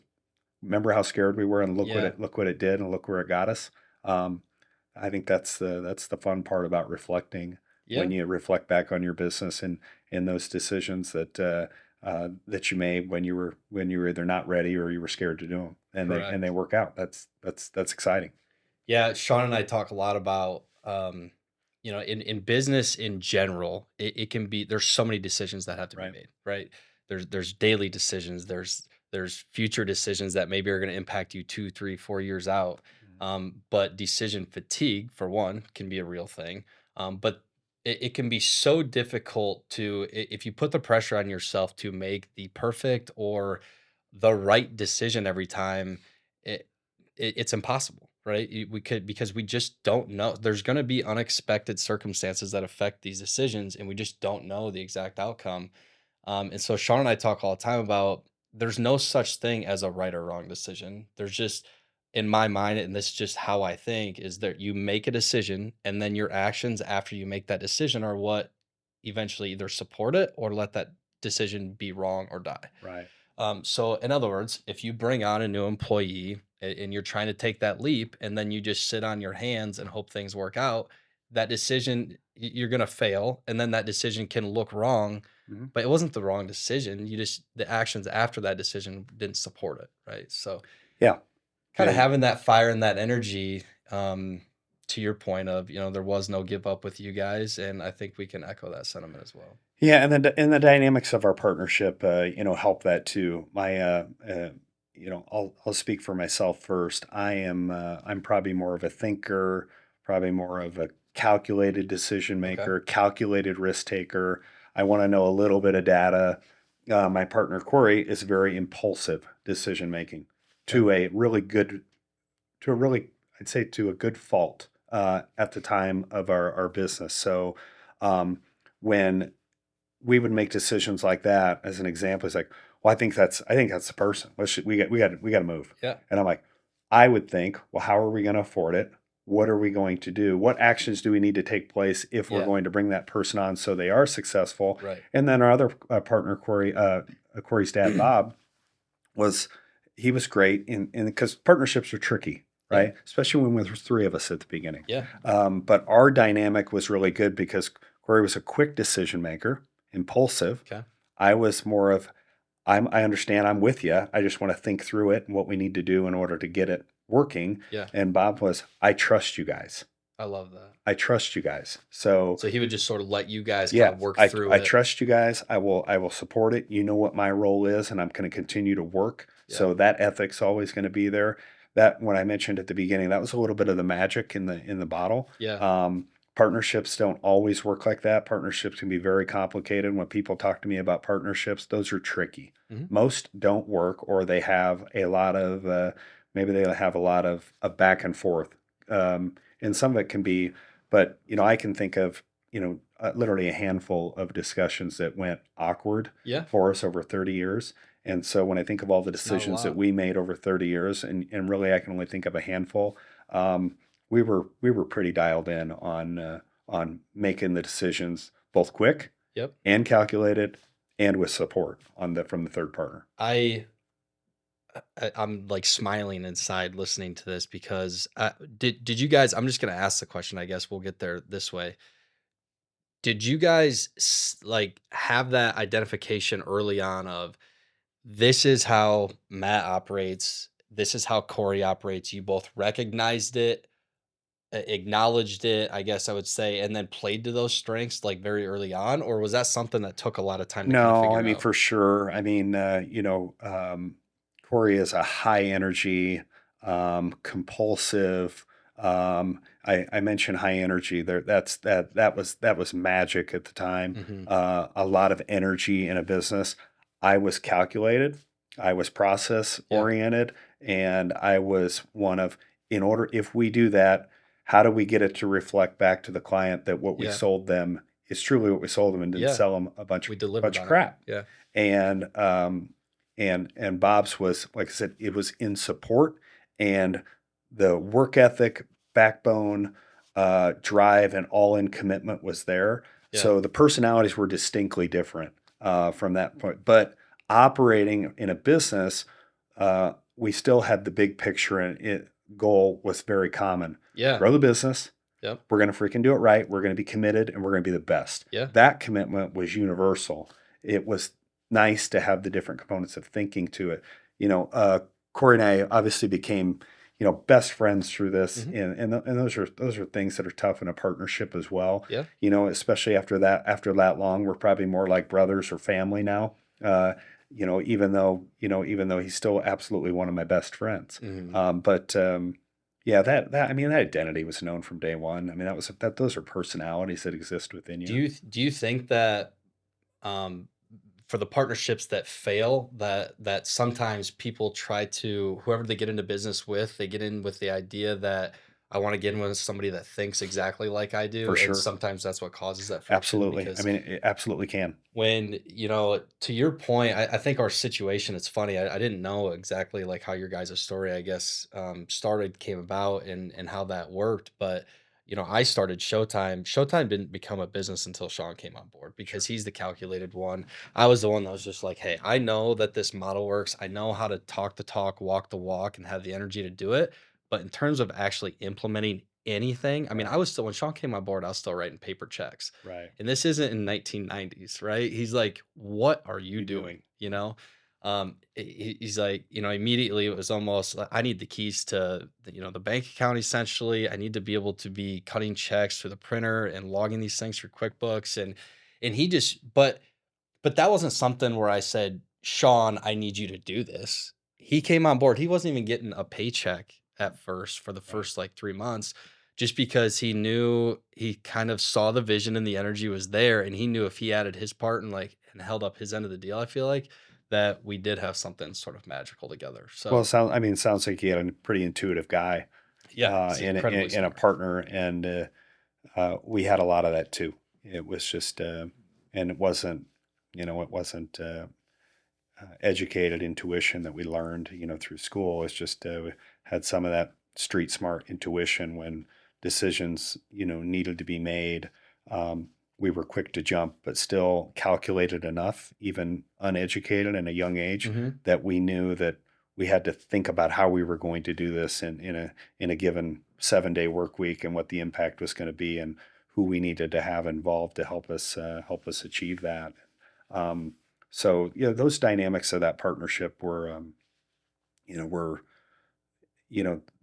remember how scared we were, and Yeah. look what it did, and look where it got us. Um, I think that's the fun part about reflecting, Yeah. when you reflect back on your business and those decisions that you made when you were either not ready or you were scared to do them, and they Correct. work out. That's exciting. Yeah, Sean and I talk a lot about, in business in general, it can be there's so many decisions that have to be Right. made, right? There's daily decisions, there's future decisions that maybe are going to impact you 2, 3, 4 years out. Mhm. But decision fatigue, for one, can be a real thing. But it can be so difficult if you put the pressure on yourself to make the perfect or the right decision every time. It's impossible, right? We could because we just don't know. There's going to be unexpected circumstances that affect these decisions, and we just don't know the exact outcome. And so Sean and I talk all the time about there's no such thing as a right or wrong decision. There's just, in my mind, and this is just how I think, is that you make a decision, and then your actions after you make that decision are what eventually either support it or let that decision be wrong or die. Right. So, in other words, if you bring on a new employee and you're trying to take that leap and then you just sit on your hands and hope things work out, that decision, you're going to fail. And then that decision can look wrong, Mhm. but it wasn't the wrong decision. The actions after that decision didn't support it. Right. So, Yeah. kind of Yeah. having that fire and that energy, to your point of, there was no give up with you guys. And I think we can echo that sentiment as well. Yeah, and the dynamics of our partnership, help that too. I'll speak for myself first. I'm probably more of a thinker, probably more of a calculated decision Okay. maker, calculated risk taker. I want to know a little bit of data. My partner Corey is very impulsive decision making, Okay. to a really good, to a really, I'd say, to a good fault at the time of our business. So when we would make decisions like that, as an example, it's like, well, I think that's the person. We got to move. Yeah. And I'm like, I would think, well, how are we going to afford it? What are we going to do? What actions do we need to take place if we're Yeah. going to bring that person on so they are successful? Right. And then our other partner, Corey's dad, Bob, was he was great in because partnerships are tricky, Yeah. right? Especially when there's three of us at the beginning. Yeah. But our dynamic was really good because Corey was a quick decision maker, impulsive. Okay. I was more of, I understand, I'm with you. I just want to think through it and what we need to do in order to get it working. Yeah. And Bob was, I trust you guys. I love that. I trust you guys. So So he would just sort of let you guys kind yeah, of work I through I it. trust you guys. I will support it. You know what my role is, and I'm going to continue to work. Yeah. So that ethic's always going to be there. That, when I mentioned at the beginning, that was a little bit of the magic in the bottle. Yeah. Partnerships don't always work like that. Partnerships can be very complicated. When people talk to me about partnerships, those are tricky. Mhm. Most don't work, or they have a lot of maybe they have a lot of back and forth. And some of it can be, but I can think of literally a handful of discussions that went awkward Yeah. for us over 30 years. And so when I think of all the It's not a decisions that lot. we made over 30 years, and really I can only think of a handful, we were pretty dialed in on making the decisions both quick Yep. and calculated, and with support from the third partner. I'm like smiling inside listening to this because did you guys? I'm just gonna ask the question. I guess we'll get there this way. Did you guys like have that identification early on of this is how Matt operates, this is how Corey operates? You both recognized it acknowledged it, I guess I would say, and then played to those strengths like very early on, or was that something that took a lot of time to kind of No, I figure mean, out? for sure. I mean, Corey is a high energy, compulsive. I mentioned high energy there. That was magic at the time. Hmm. A lot of energy in a business. I was calculated. I was process Yeah, oriented, and I was one of, in order, if we do that, how do we get it to reflect back to the client that what we yeah, sold them is truly what we sold them, and didn't yeah. sell them a bunch We of delivered bunch of on it. crap. Yeah, And Bob's was, like I said, it was in support, and the work ethic, backbone, drive, and all in commitment was there. yeah, So the personalities were distinctly different from that point. But operating in a business, we still had the big picture, and it goal was very common: yeah. grow the business. Yep. We're going to freaking do it right. We're going to be committed, and we're going to be the best. Yeah. That commitment was universal. It was nice to have the different components of thinking to it. You know, Corey and I obviously became, best friends through this, Hmm. and those are things that are tough in a partnership as well. Yeah. Especially after that long, we're probably more like brothers or family now. Uh, even though he's still absolutely one of my best friends. Hmm. But yeah, that I mean, that identity was known from day one. I mean, those are personalities that exist within you. Do you think that um, for the partnerships that fail, that sometimes people try to, whoever they get into business with, they get in with the idea that I want to get in with somebody that thinks exactly like I do, For and sure. sometimes that's what causes that friction Absolutely. I because mean, it absolutely can. when to your point, I think our situation, it's funny, I didn't know exactly like how your guys' story, I guess, started, came about, and how that worked, but I started Showtime didn't become a business until Sean came on board because Sure. he's the calculated one. I was the one that was just like, hey, I know that this model works, I know how to talk the talk, walk the walk, and have the energy to do it, but in terms of actually implementing anything, I mean, I Right. was still, when Sean came on board, I was still writing paper checks, Right. and this isn't in 1990s, right? He's like, "What are you You doing? doing?" He's like, immediately it was almost like, I need the keys to the bank account essentially. I need to be able to be cutting checks through the printer and logging these things through QuickBooks, and he just, but that wasn't something where I said, "Sean, I need you to do this." He came on board. He wasn't even getting a paycheck at first for the Right. first like 3 months, just because he knew, he kind of saw the vision and the energy was there. And he knew if he added his part and and held up his end of the deal, I feel like that we did have something sort of magical together. Well, So it sounds like you had a pretty intuitive guy, yeah, he's in incredibly a smart. partner, and we had a lot of that too. It was just, and it wasn't educated intuition that we learned, through school. It's just, we had some of that street smart intuition when decisions, needed to be made. We were quick to jump, but still calculated enough, even uneducated in a young age, Hmm. that we knew that we had to think about how we were going to do this in a given 7-day work week, and what the impact was going to be, and who we needed to have involved to help us achieve that. Um, so those dynamics of that partnership were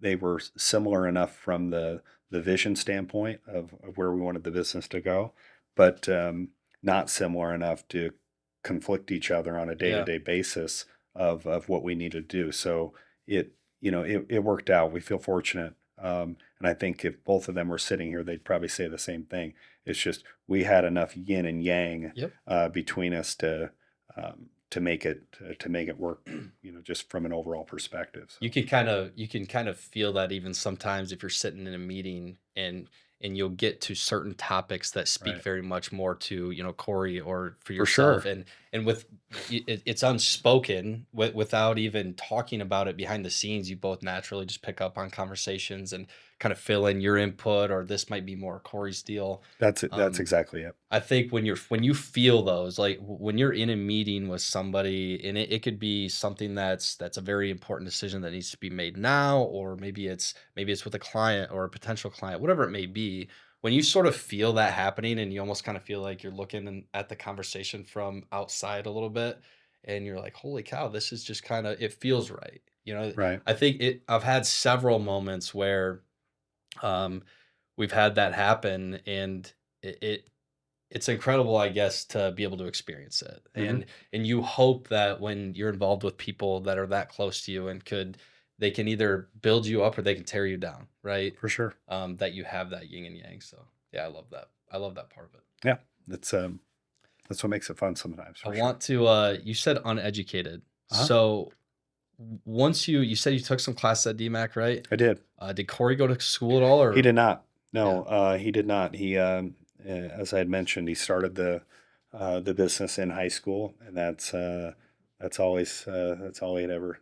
they were similar enough from the vision standpoint of where we wanted the business to go, but not similar enough to conflict each other on a day to Yeah. day basis of what we needed to do. So it worked out. We feel fortunate. And I think if both of them were sitting here, they'd probably say the same thing. It's just we had enough yin and yang Yep. between us to make it work. Just from an overall perspective. So You can kind of feel that even sometimes if you're sitting in a meeting and you'll get to certain topics that speak right, very much more to Corey or for for yourself, sure. and with it's unspoken, without even talking about it behind the scenes. You both naturally just pick up on conversations and kind of fill in your input, or this might be more Corey's deal. That's it. That's Um, exactly it. I think when you feel those, like when you're in a meeting with somebody, and it could be something that's a very important decision that needs to be made now, or maybe it's with a client or a potential client, whatever it may be. When you sort of feel that happening, and you almost kind of feel like you're looking at the conversation from outside a little bit, and you're like, "Holy cow, this is just kind of, it feels right." Right. I think I've had several moments where we've had that happen, and it it's incredible, I guess, to be able to experience it. Hmm. And you hope that when you're involved with people that are that close to you and they can either build you up or they can tear you down, right? For sure. That you have that yin and yang. So yeah, I love that. I love that part of it. Yeah, that's what makes it fun sometimes, I for sure. want to you said uneducated. Uh-huh. So once you said you took some class at DMAC, right? I did. Did Corey go to school at all He or did not. yeah. No, he did not. As I had mentioned, he started the business in high school, and that's all he had ever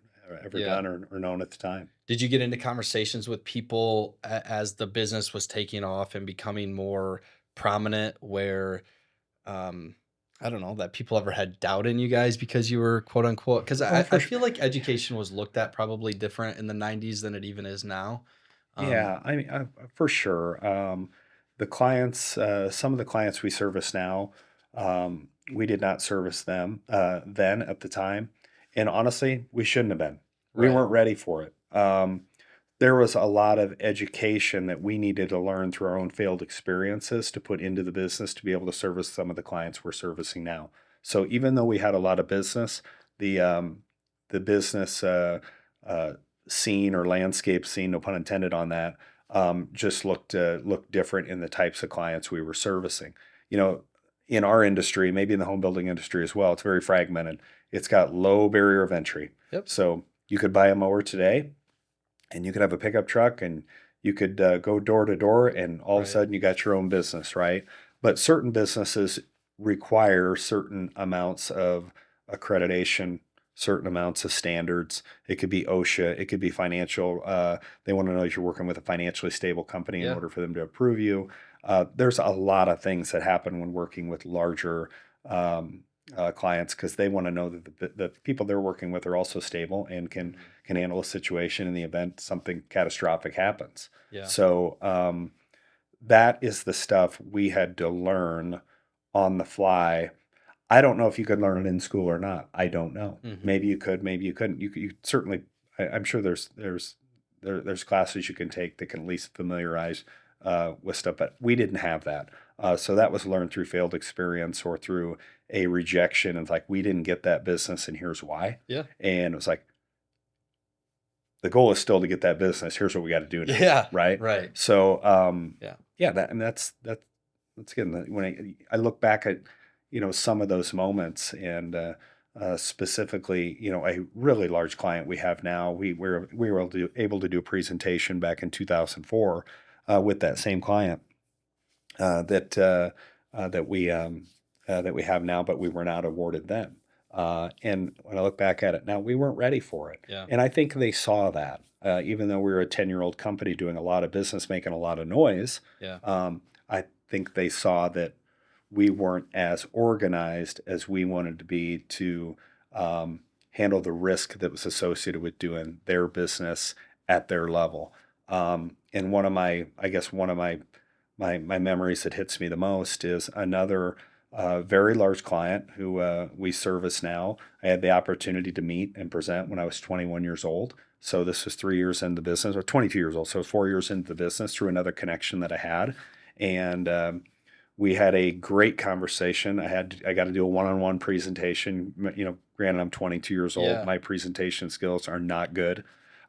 Yeah. done or known at the time. Did you get into conversations with people as the business was taking off and becoming more prominent where um I don't know that people ever had doubt in you guys because you were quote unquote because Oh, I for sure. feel like education was looked at probably different in the 90s than it even is now. Um Yeah, I mean, for sure. The clients, some of the clients we service now, we did not service them then at the time, and honestly, we shouldn't have been. We right. weren't ready for it. There was a lot of education that we needed to learn through our own failed experiences to put into the business to be able to service some of the clients we're servicing now. So even though we had a lot of business, the the business uh, scene or landscape scene, no pun intended on that, just looked different in the types of clients we were servicing. You know, in our industry, maybe in the home building industry as well, it's very fragmented. It's got low barrier of entry. Yep. So you could buy a mower today, and you could have a pickup truck, and you could go door to door, and all of a Right. sudden you got your own business, right? But certain businesses require certain amounts of accreditation, certain amounts of standards. It could be OSHA, it could be financial. They want to know if you're working with a financially stable company in Yeah. order for them to approve you. There's a lot of things that happen when working with larger um, clients, because they want to know that the people they're working with are also stable and Mhm. can handle a situation in the event something catastrophic happens. Yeah. So that is the stuff we had to learn on the fly. I don't know if you could learn it in school or not. I don't know. Mhm. Maybe you could, maybe you couldn't. You certainly. I'm sure there's classes you can take that can at least familiarize with stuff, but we didn't have that. So that was learned through failed experience or through a rejection of like we didn't get that business and here's why. Yeah. And it was like the goal is still to get that business. Here's what we got to do now, Yeah. right? Right. So Yeah. yeah, that and that's again when I look back at some of those moments and specifically a really large client we have now. We were able to do a presentation back in 2004 with that same client that that we have now, but we were not awarded then. And when I look back at it now, we weren't ready for it, Yeah. and I think they saw that. Even though we were a 10-year-old company doing a lot of business, making a lot of noise, Yeah. I think they saw that we weren't as organized as we wanted to be to handle the risk that was associated with doing their business at their level. And I guess one of my memories that hits me the most is another very large client who we service now. I had the opportunity to meet and present when I was 21 years old. So this was 3 years into the business, or 22 years old. So 4 years into the business through another connection that I had, and we had a great conversation. I got to do a one-on-one presentation. Granted, I'm 22 years old. Yeah. My presentation skills are not good,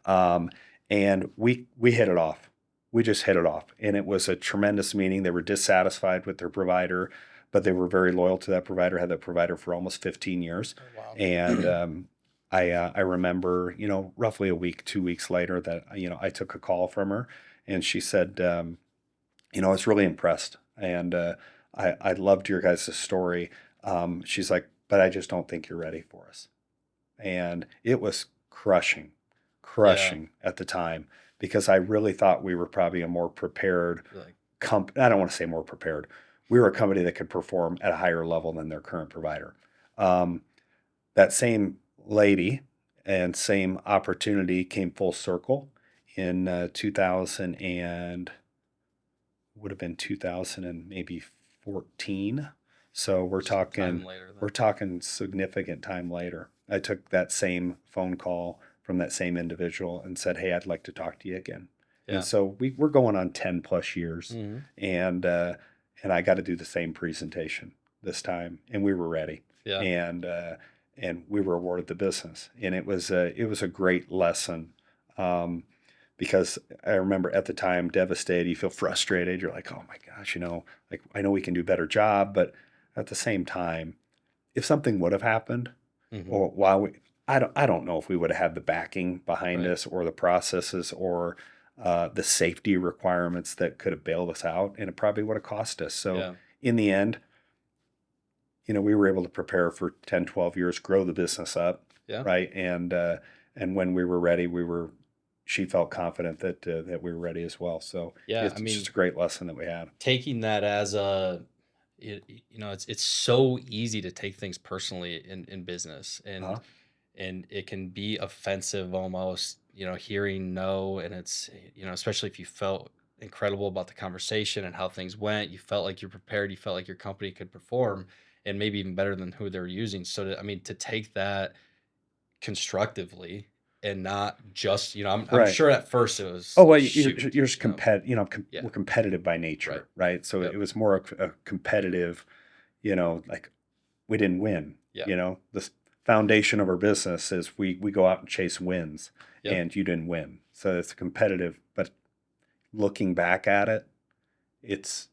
um, and we hit it off. We just hit it off, and it was a tremendous meeting. They were dissatisfied with their provider, but they were very loyal to that provider. Had that provider for almost 15 years, Oh wow. and I remember roughly a week, 2 weeks later that I took a call from her, and she said, I was really impressed, and I loved your guys' story. She's like, but I just don't think you're ready for us, and it was crushing, Yeah. crushing at the time because I really thought we were probably a more prepared You're like, company. I don't want to say more prepared. We were a company that could perform at a higher level than their current provider. Um, that same lady and same opportunity came full circle in 2000 and would have been 2000 and maybe 14. So some time later we're then. talking significant time later. I took that same phone call from that same individual and said, "Hey, I'd like to talk to you again." And Yeah. so we're going on 10 plus years, Hmm. and uh, and I got to do the same presentation this time, and we were ready, Yeah. and uh, and we were awarded the business, and it was a great lesson. Um, because I remember at the time devastated, you feel frustrated, you're like, oh my gosh, like I know we can do a better job, but at the same time, if something would have happened, Hmm. or while we, I don't know if we would have had the backing behind Right. us or the processes or the safety requirements that could have bailed us out, and it probably would have cost us. So Yeah. in the end, we were able to prepare for 10, 12 years, grow the business up, Yeah. right? And when we were ready, she felt confident that we were ready as well. So Yeah. I it's mean, just a great lesson that we had. taking that as it's so easy to take things personally in business, Uh-huh. and it can be offensive almost, hearing no. And it's, especially if you felt incredible about the conversation and how things went, you felt like you're prepared, you felt like your company could perform and maybe even better than who they're using. So I mean, to take that constructively and not just, I'm Right. sure at first it was Oh well, shoot, you're just yeah, we're competitive by right, nature, right? So yep, it was more a competitive, like we didn't win. yeah, The foundation of our business is we go out and chase wins, yep. and you didn't win. So it's competitive. But looking back at it, it's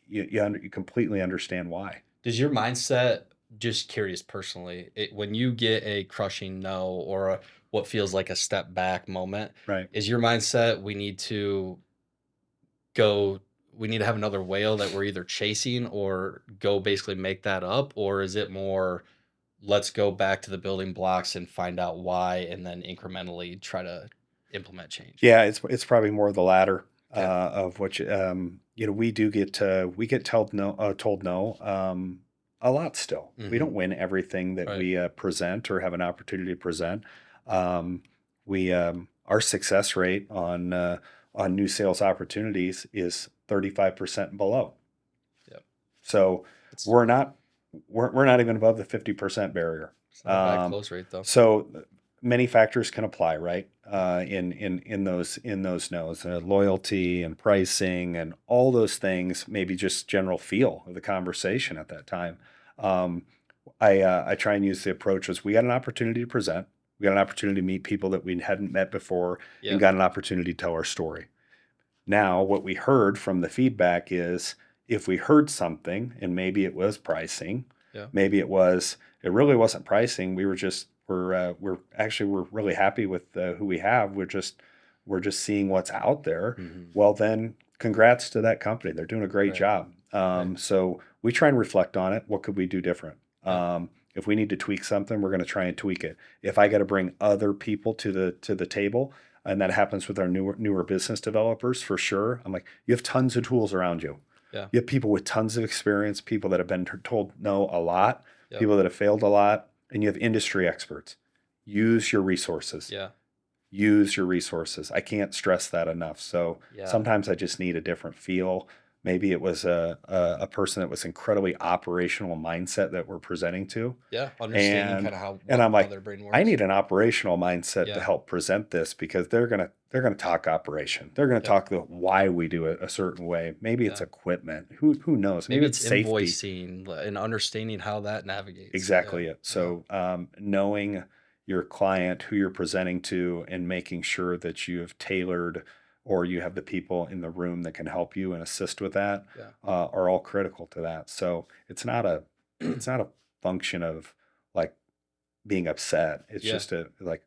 you completely understand why. Does your mindset, just curious personally, when you get a crushing no or what feels like a step back moment, Right. is your mindset go, we need to have another whale that we're either chasing or go basically make that up? Or is it more, let's go back to the building blocks and find out why and then incrementally try to implement change? Yeah, it's probably more the latter Okay. of what we get told no a lot still. We Hmm. don't win everything that Right. we present or have an opportunity to present. We Our success rate on new sales opportunities is 35% and below. Yep. So It's we're not we're not even above the 50% barrier. it's not a bad Um, close rate though. so many factors can apply, right? In those no's, loyalty and pricing and all those things, maybe just general feel of the conversation at that time. Um, I try and use the approach as we got an opportunity to present, we got an opportunity to meet people that we hadn't met before, and Yeah. got an opportunity to tell our story. Now, what we heard from the feedback is if we heard something, and maybe it was pricing, Yeah. maybe it really wasn't pricing. We're really happy with who we have. We're just seeing what's out there. Hmm. Well, then, congrats to that company. They're doing a great Right. job. Right. So we try and reflect on it. What could we do different? Yeah. If we need to tweak something, we're going to try and tweak it. If I got to bring other people to the table, and that happens with our newer business developers for sure. I'm like, you have tons of tools around you. Yeah. You have people with tons of experience, people that have been told no a lot, Yep. people that have failed a lot, and you have industry experts. Use your resources. Yeah. Use your resources. I can't stress that enough. So Yeah. sometimes I just need a different feel. Maybe it was a person that was incredibly operational mindset that we're presenting to, Yeah. Understanding and kind of how I'm how like, their brain I works. need an operational mindset to Yeah. help present this because they're gonna talk operation. They're gonna Yep. talk the why we do it a certain way. Maybe it's Yeah. equipment. Who knows? Maybe Maybe it's it's safety. invoicing and understanding how that navigates. Yeah. Exactly it. Yeah. So knowing your client, who you're presenting to, and making sure that you have tailored or you have the people in the room that can help you and assist with that Yeah. are all critical to that. So it's not a function of like being upset. It's Yeah. just a like,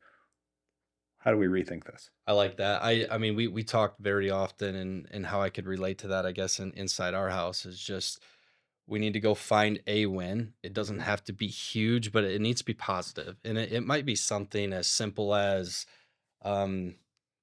how do we rethink this? I like that. I mean, we talk very often, and how I could relate to that, I guess, inside our house is just, we need to go find a win. It doesn't Mhm. have to be huge, but it needs to be positive. And it might be something as simple as, um,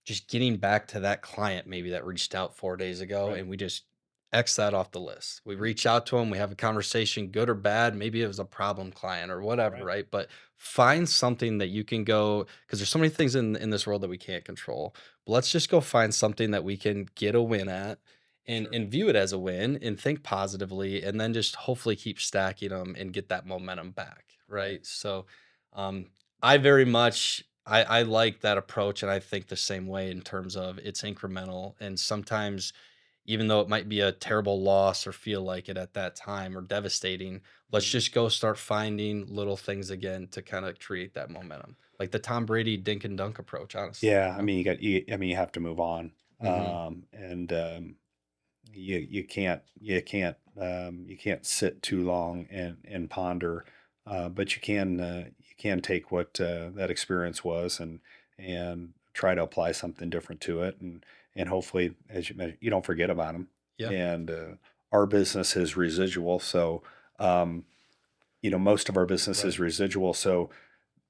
just getting back to that client maybe that reached out 4 days ago, Right. and we just X that off the list. We Mhm. reach out to them, we have a conversation, good or bad. Maybe it was a problem client or whatever, Right. right? But find something that you can go, because there's so many things in this world that we can't control. But let's just go find something that we can get a win at, Sure. and view it as a win and think positively, and then just hopefully keep stacking them and get that momentum back, Right. right? So, um, I very much I like that approach, and I think the same way in terms of it's incremental, and sometimes even though it might be a terrible loss or feel like it at that time or devastating, let's Mhm. just go start finding little things again to kind of create that momentum. Like the Tom Brady dink and dunk approach, honestly, Yeah, I mean, I mean, you have to move on, Mhm. and you can't sit too long and ponder, but you can take what that experience was and try to apply something different to it, and hopefully, as you mentioned, you don't forget about them. Yeah, And our business is residual, so um, most of our business right. is residual, so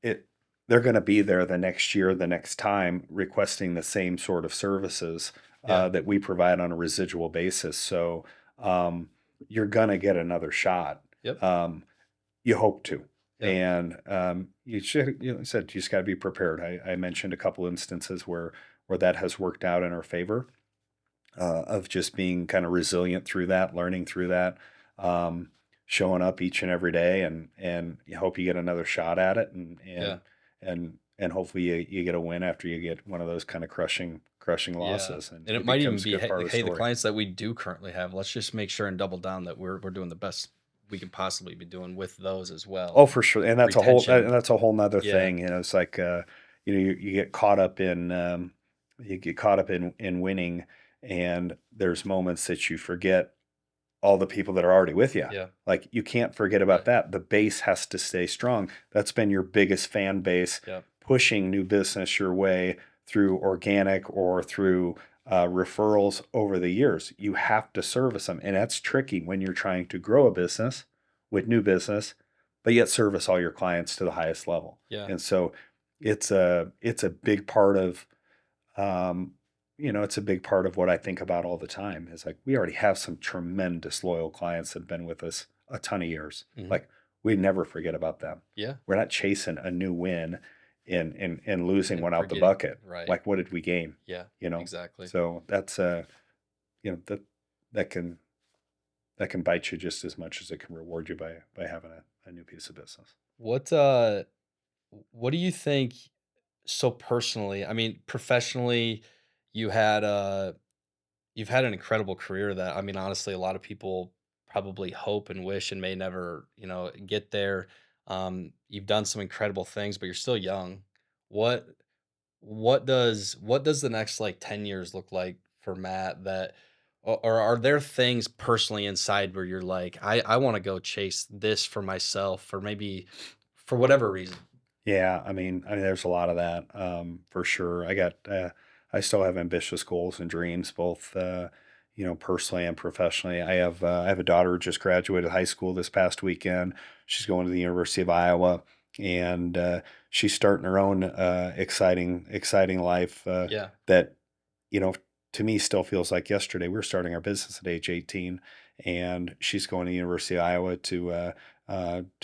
it they're going to be there the next year, the next time, requesting the same sort of services Yeah. that we provide on a residual basis. So um, you're going to get another shot. Yep. Um, you hope to, Yeah. and you should. I said you just got to be prepared. I mentioned a couple instances where that has worked out in our favor, of just being kind of resilient through that, learning through that, um, showing up each and every day, and you hope you get another shot at it, Yeah. and hopefully you get a win after you get one of those kind of crushing Yeah. losses, and And it it might even becomes a be, good hey, part of like, the hey, the story. clients that we do currently have, let's just make sure and double down that we're doing the best we can possibly be doing with those as well. Oh, for sure, and Retention. that's a whole nother Yeah. thing. It's like you get caught up in winning, and there's moments that you forget all the people that are already with you. Yeah. Like you can't forget about Right. that. The base has to stay strong. That's been your biggest fan base Yep. pushing new business your way through organic or through referrals over the years. You have to service them. And that's tricky when you're trying to grow a business with new business, but yet service all your clients to the highest level. Yeah. And so it's a big part of um, it's a big part of what I think about all the time is like we already have some tremendous loyal clients that have been with us a ton of years. Mhm. Like we never forget about them. Yeah. We're not chasing a new win and losing And one out the forgetting. bucket. Right. Like what did we gain? Yeah. You know? Exactly. So that's that that can that can bite you just as much as it can reward you by having a new piece of business. What what do you think so personally? I mean, professionally, you had you've had an incredible career that, I mean, honestly, a lot of people probably hope and wish and may never, get there. You've done some incredible things, but you're still young. What what does the next like 10 years look like for Matt that or are there things personally inside where you're like, I want to go chase this for myself or maybe for whatever reason? Yeah, I mean, there's a lot of that, for sure. I still have ambitious goals and dreams, both, personally and professionally. I have a daughter who just graduated high school this past weekend. She's going to the University of Iowa, and she's starting her own exciting life Yeah. that, you know, to me still feels like yesterday. We were starting our business at age 18, and she's going to the University of Iowa to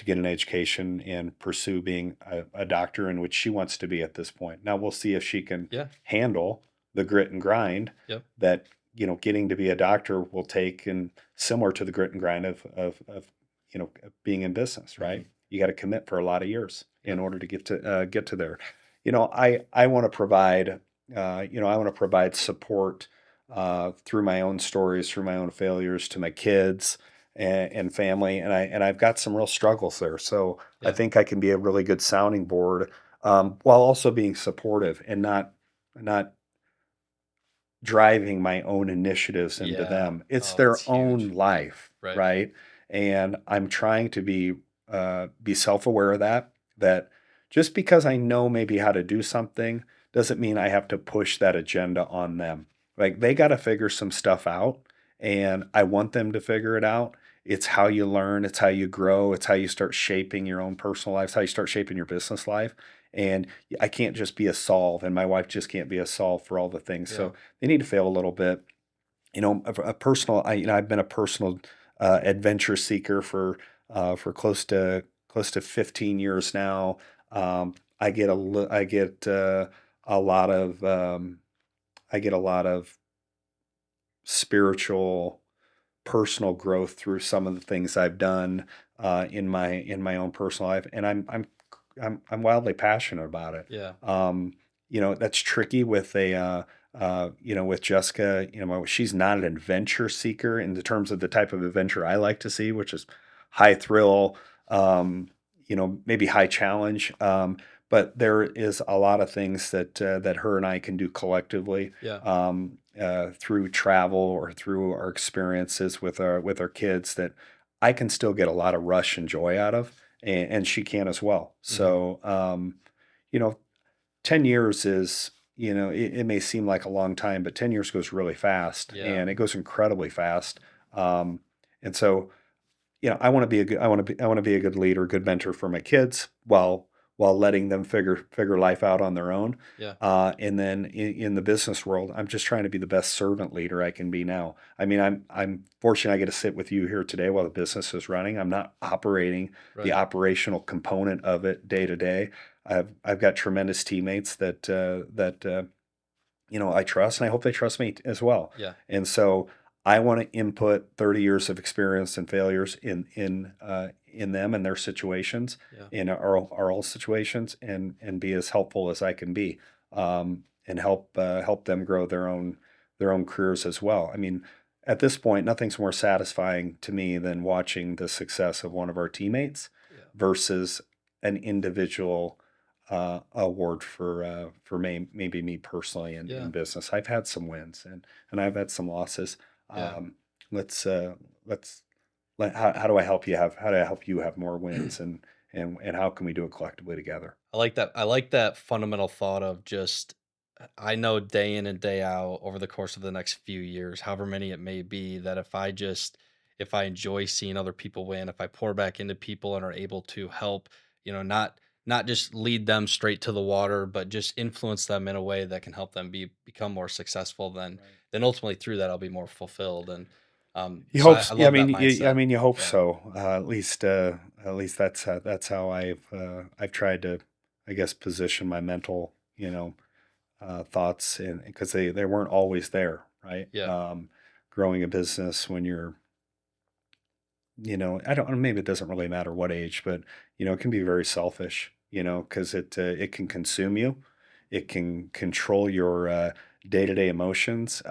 get an education and pursue being a doctor in which she wants to be at this point. Now we'll see if she can Yeah. handle the grit and grind Yep. that getting to be a doctor will take, and similar to the grit and grind of being in business, Hmm. right? You got to commit for a lot of years in Yep. order to get to there. I want to provide I want to provide support through my own stories, through my own failures to my kids and family, and I've got some real struggles there. So I Yeah. think I can be a really good sounding board, while also being supportive and not driving my own initiatives into Yeah. them. It's Oh, that's their own huge. life, Right. right? And I'm trying to be self-aware of that just because I know maybe how to do something doesn't mean I have to push that agenda on them. Like they got to figure some stuff out, and I want them to figure it out. It's how you learn, it's how you grow, it's how you start shaping your own personal life, it's how you start shaping your business life. And I can't just be a solve, and my wife just can't be a solve for all the things. Yeah. So they need to fail a little bit. A personal, I've been a personal adventure seeker for close to 15 years now. I get a lot of I get a lot of spiritual personal growth through some of the things I've done in my own personal life, and I'm I'm wildly passionate about it. Yeah. Um, that's tricky with with Jessica. She's not an adventure seeker in the terms of the type of adventure I like to see, which is high thrill, maybe high challenge. But there is a lot of things that her and I can do collectively Yeah. through travel or through our experiences with our kids that I can still get a lot of rush and joy out of, and she can as well. Hmm. So, you know, 10 years is, it may seem like a long time, but 10 years goes really fast Yeah. and it goes incredibly fast. And so, I want to be a good, I want to be a good leader, good mentor for my kids while letting them figure life out on their own. Yeah. And then in the business world, I'm just trying to be the best servant leader I can be now. I mean, I'm fortunate I get to sit with you here today while the business is running. I'm not operating the Right. operational component of it day to day. I've got tremendous teammates that I trust, and I hope they trust me as well. Yeah. And so I want to input 30 years of experience and failures in them and their situations, Yeah. in our all situations, and be as helpful as I can be, and help them grow their own careers as well. I mean, at this point, nothing's more satisfying to me than watching the success of one of our teammates Yeah. versus an individual award for maybe me personally in Yeah. business. I've had some wins and I've had some losses. Yeah. Um, let's let's how do I help you have more wins and how can we do it collectively together? I like that. I like that fundamental thought of just, I know day in and day out over the course of the next few years, however many it may be, that if I enjoy seeing other people win, if I pour back into people and are able to help, not just lead them straight to the water, but just influence them in a way that can help them become more successful, Right. then ultimately through that I'll be more fulfilled. And You so hope. I Yeah, love that I mindset. mean, you hope Yeah. so. At least that's how I've tried to, I guess, position my mental, thoughts, and because they weren't always there, right? Yeah. Growing a business when you're, I don't, maybe it doesn't really matter what age, but it can be very selfish, because it can consume you, it can control your day-to-day emotions,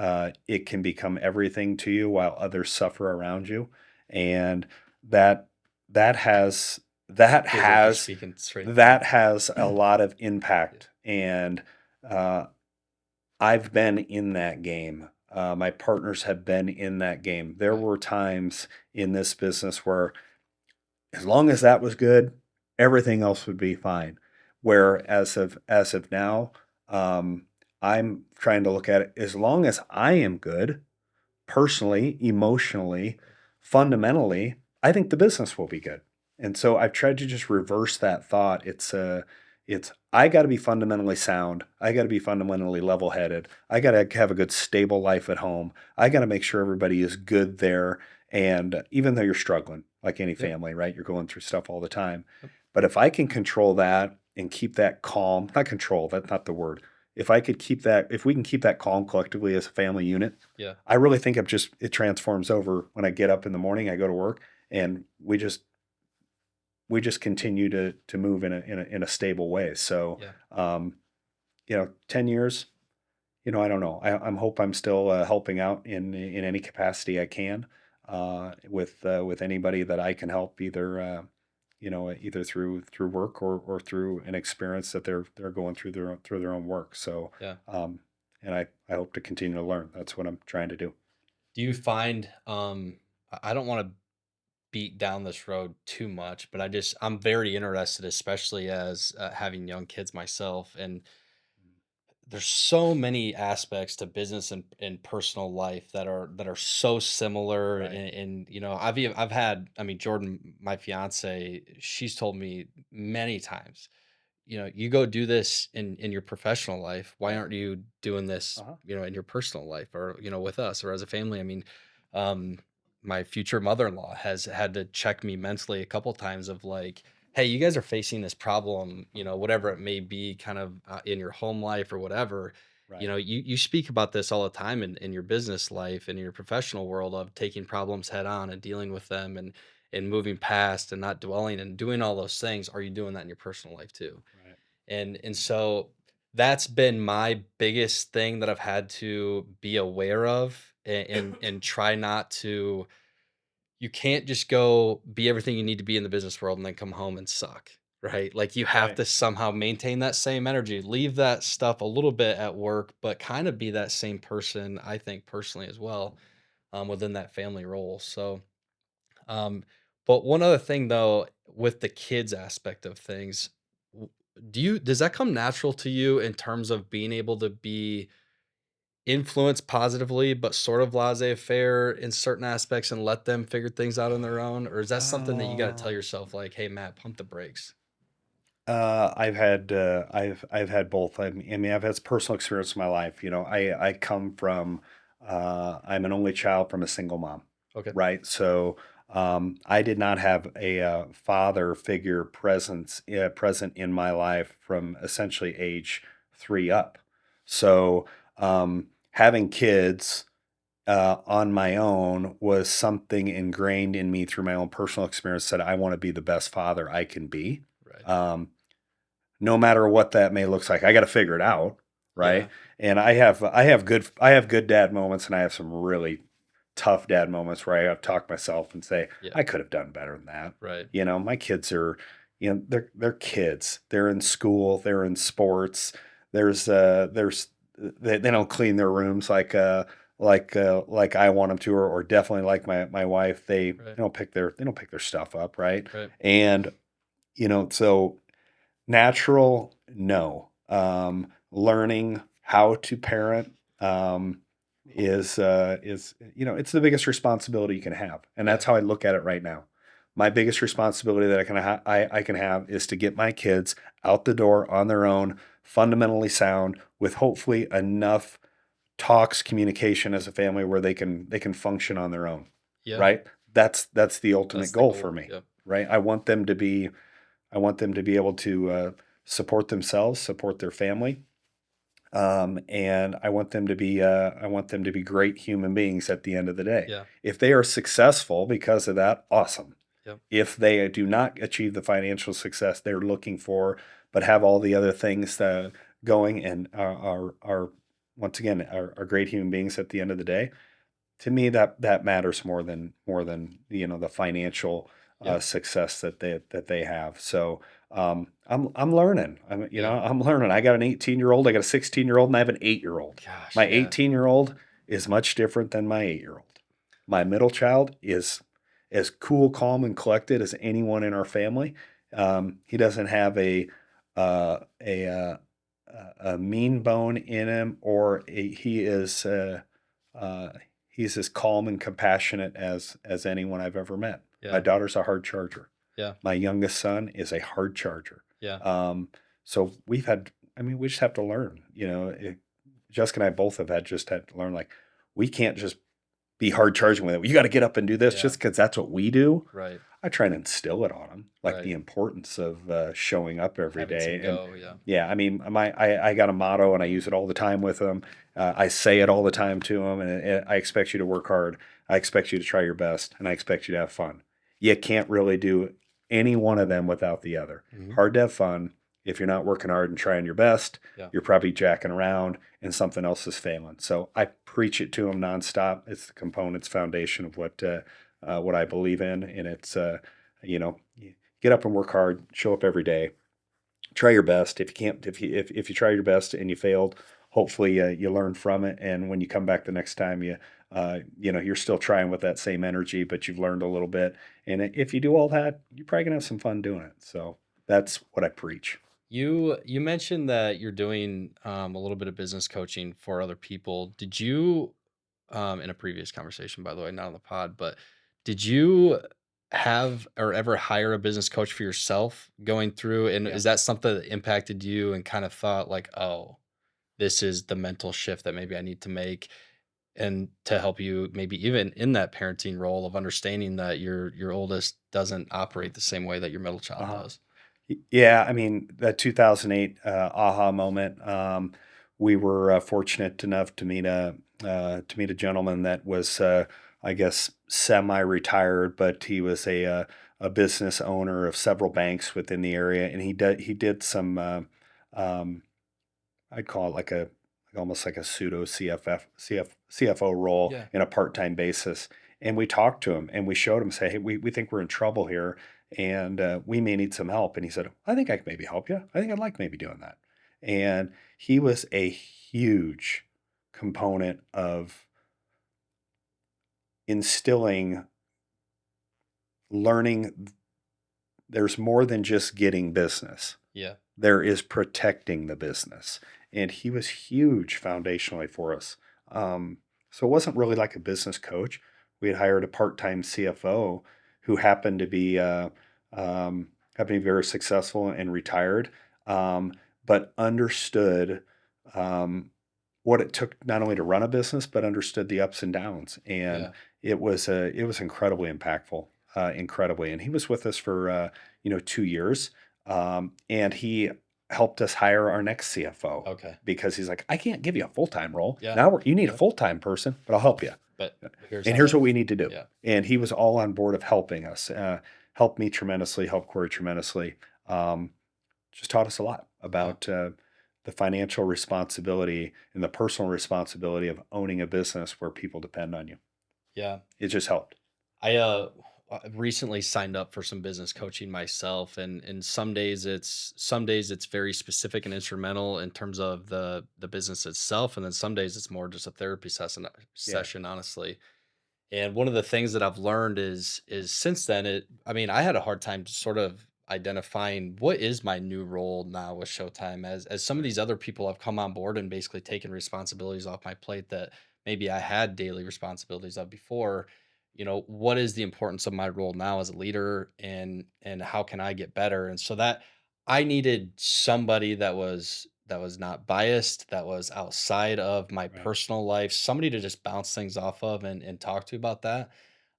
it can become everything to you while others suffer around you, and that that has that Feels like you're has speaking straight to me. that has a lot of Yeah. impact, and uh, I've been in that game. My partners have been in that game. There Yeah. were times in this business where, as long as that was good, everything else would be fine. Where as of now, I'm trying to look at it as long as I am good, personally, emotionally, fundamentally, I think the business will be good. And so I've tried to just reverse that thought. It's I got to be fundamentally sound. I got to be fundamentally level-headed. I got to have a good stable life at home. I got to make sure everybody is good there. And even though you're struggling, like any Yep. family, right? You're going through stuff all the time. Yep. But if I can control that and keep that calm, not control, that's not the word. If we can keep that calm collectively as a family unit, Yeah. I really think it transforms over when I get up in the morning, I go to work, and we just continue to move in a stable way. So, Yeah. 10 years, I don't know. I'm hope I'm still helping out in any capacity I can with anybody that I can help, either through work or through an experience that they're going through their own work. So, Yeah. and I hope to continue to learn. That's what I'm trying to do. Do you find I don't want to beat down this road too much, but I'm very interested, especially as having young kids myself, and there's so many aspects to business and personal life that are so similar, Right. and I've had, I mean, Jordan, my fiance, she's told me many times, you go do this in your professional life. Why Right. aren't you doing this, Uh-huh. in your personal life, or, with us or as a family? I mean, um, my future mother-in-law has had to check me mentally a couple times of like, hey, you guys are facing this problem, whatever it may be, kind of in your home life or whatever. Right. You speak about this all the time in your business life and in your professional world of taking problems head on and dealing with them, and moving past and not dwelling and doing all those things, are you doing that in your personal life too? Right. And so that's been my biggest thing that I've had to be aware of, and try not to. You can't just go be everything you need to be in the business world and then come home and suck, right? Like you have Right. to somehow maintain that same energy, leave that stuff a little bit at work, but kind of be that same person, I think personally as well, within that family role. So, um, but one other thing though, with the kids aspect of things, w- does that come natural to you in terms of being able to be influence positively, but sort of laissez-faire in certain aspects and let them figure things out on their own? Or is that something that you gotta tell Uh, yourself like, "Hey, Matt, pump the brakes." I've had both. I mean, I've had personal experience in my life. You know, I come from, I'm an only child from a single mom, Okay. right? So I did not have a father figure present in my life from essentially age 3 up. So having kids on my own was something ingrained in me through my own personal experience that I want to be the best father I can be. Right. Um, no matter what that may look like. I got to figure it out, Yeah. right? And I have good dad moments, and I have some really tough dad moments where I have to talk myself and say Yeah. I could have done better than that. Right. You know, my kids are, they're kids. They're in school. They're in sports. There's they don't clean their rooms like I want them to, or definitely like my wife. Right. They don't pick their stuff up, right? Right. And so natural, no. Learning how to parent is it's the biggest responsibility you can have, and Yeah. that's how I look at it right now. My biggest responsibility that I can have is to get my kids out the door on their own, fundamentally sound, with hopefully enough talks, communication as a family where they can function on their own. Yeah. Right? That's the ultimate That's the goal for goal. me. Yeah. Right? I want them to be able to support themselves, support their family, and I want them to be great human beings at the end of the day. Yeah. If they are successful because of that, awesome. Yep. If they do not achieve the financial success they're looking for, but have all the other things that going and are once again are great human beings at the end of the day, to me that matters more than the financial Yep. success that they have. So I'm learning. Yeah. I'm learning. I got an 18-year-old, I got a 16-year-old, and I have an 8-year-old. Gosh, My yeah. 18-year-old is much different than my 8-year-old. My middle child is as cool, calm, and collected as anyone in our family. He doesn't have uh, a uh, a mean bone in him, or he is. Uh, he's as calm and compassionate as anyone I've ever met. My Yeah. daughter's a hard charger. Yeah. My youngest son is a hard charger. Yeah. So we just have to learn. Jessica and I both just had to learn, like, we can't just be hard charging with it. You got to get up and do this Yeah. just because that's what we do. Right. I try and instill it on them, like Right. the importance of showing up every Having some day. And go. Yeah. yeah, I mean, I got a motto and I use it all the time with them. I say it all the time to them, and I expect you to work hard. I expect you to try your best, and I expect you to have fun. You can't really do any one of them without the other. Hmm. Hard to have fun. If you're not working hard and trying your best, Yeah. you're probably jacking around and something else is failing. So I preach it to them nonstop. It's the components foundation of what I believe in, and it's you get up and work hard, show up every day, try your best. If you can't, if you try your best and you failed, hopefully you learn from it, and when you come back the next time, you're still trying with that same energy, but you've learned a little bit. And if you do all that, you're probably gonna have some fun doing it. So that's what I preach. You mentioned that you're doing a little bit of business coaching for other people. Did you in a previous conversation, by the way, not on the pod, but did you have or ever hire a business coach for yourself going through? And Yeah. is that something that impacted you and kind of thought like, oh, this is the mental shift that maybe I need to make, and to help you maybe even in that parenting role of understanding that your oldest doesn't operate the same way that your middle child Uh-huh. does? Yeah, I mean, that 2008 aha moment. We were fortunate enough to meet a gentleman that was I guess, semi-retired, but he was a business owner of several banks within the area, and he did some um, I'd call it like almost like a pseudo CFO role Yeah. in a part-time basis. And we talked to him and we showed him, say, hey, we think we're in trouble here and we may need some help. And he said, I think I can maybe help you. I think I'd like maybe doing that. And he was a huge component of instilling learning there's more than just getting business. Yeah. There is protecting the business. And he was huge foundationally for us. So it wasn't really like a business coach. We had hired a part-time CFO who happened to be very successful and retired, um, but understood um, what it took not only to run a business, but understood the ups and downs. And Yeah. it was incredibly impactful, incredibly. And he was with us for 2 years, and he helped us hire our next CFO Okay. because he's like, I can't give you a full time role. Yeah. Now you need a Yep. full time person, but I'll help you. But here's And how here's to. what we need to do. Yeah. And he was all on board of helping us, helped me tremendously, helped Corey tremendously. Um, just taught us a lot Yeah. about the financial responsibility and the personal responsibility of owning a business where people depend on you. Yeah. It just helped. I recently signed up for some business coaching myself, and some days it's very specific and instrumental in terms of the business itself, and then some days it's more just a therapy Yeah. session, honestly. And one of the things that I've learned is since then, I mean, I had a hard time sort of identifying what is my new role now with Showtime, as some of Right. these other people have come on board and basically taken responsibilities off my plate that maybe I had daily responsibilities of before. What is the importance of my role now as a leader, and how can I get better? And so that I needed somebody that was not biased, that was outside of my Right. personal life, somebody to just bounce things off of and talk to about that.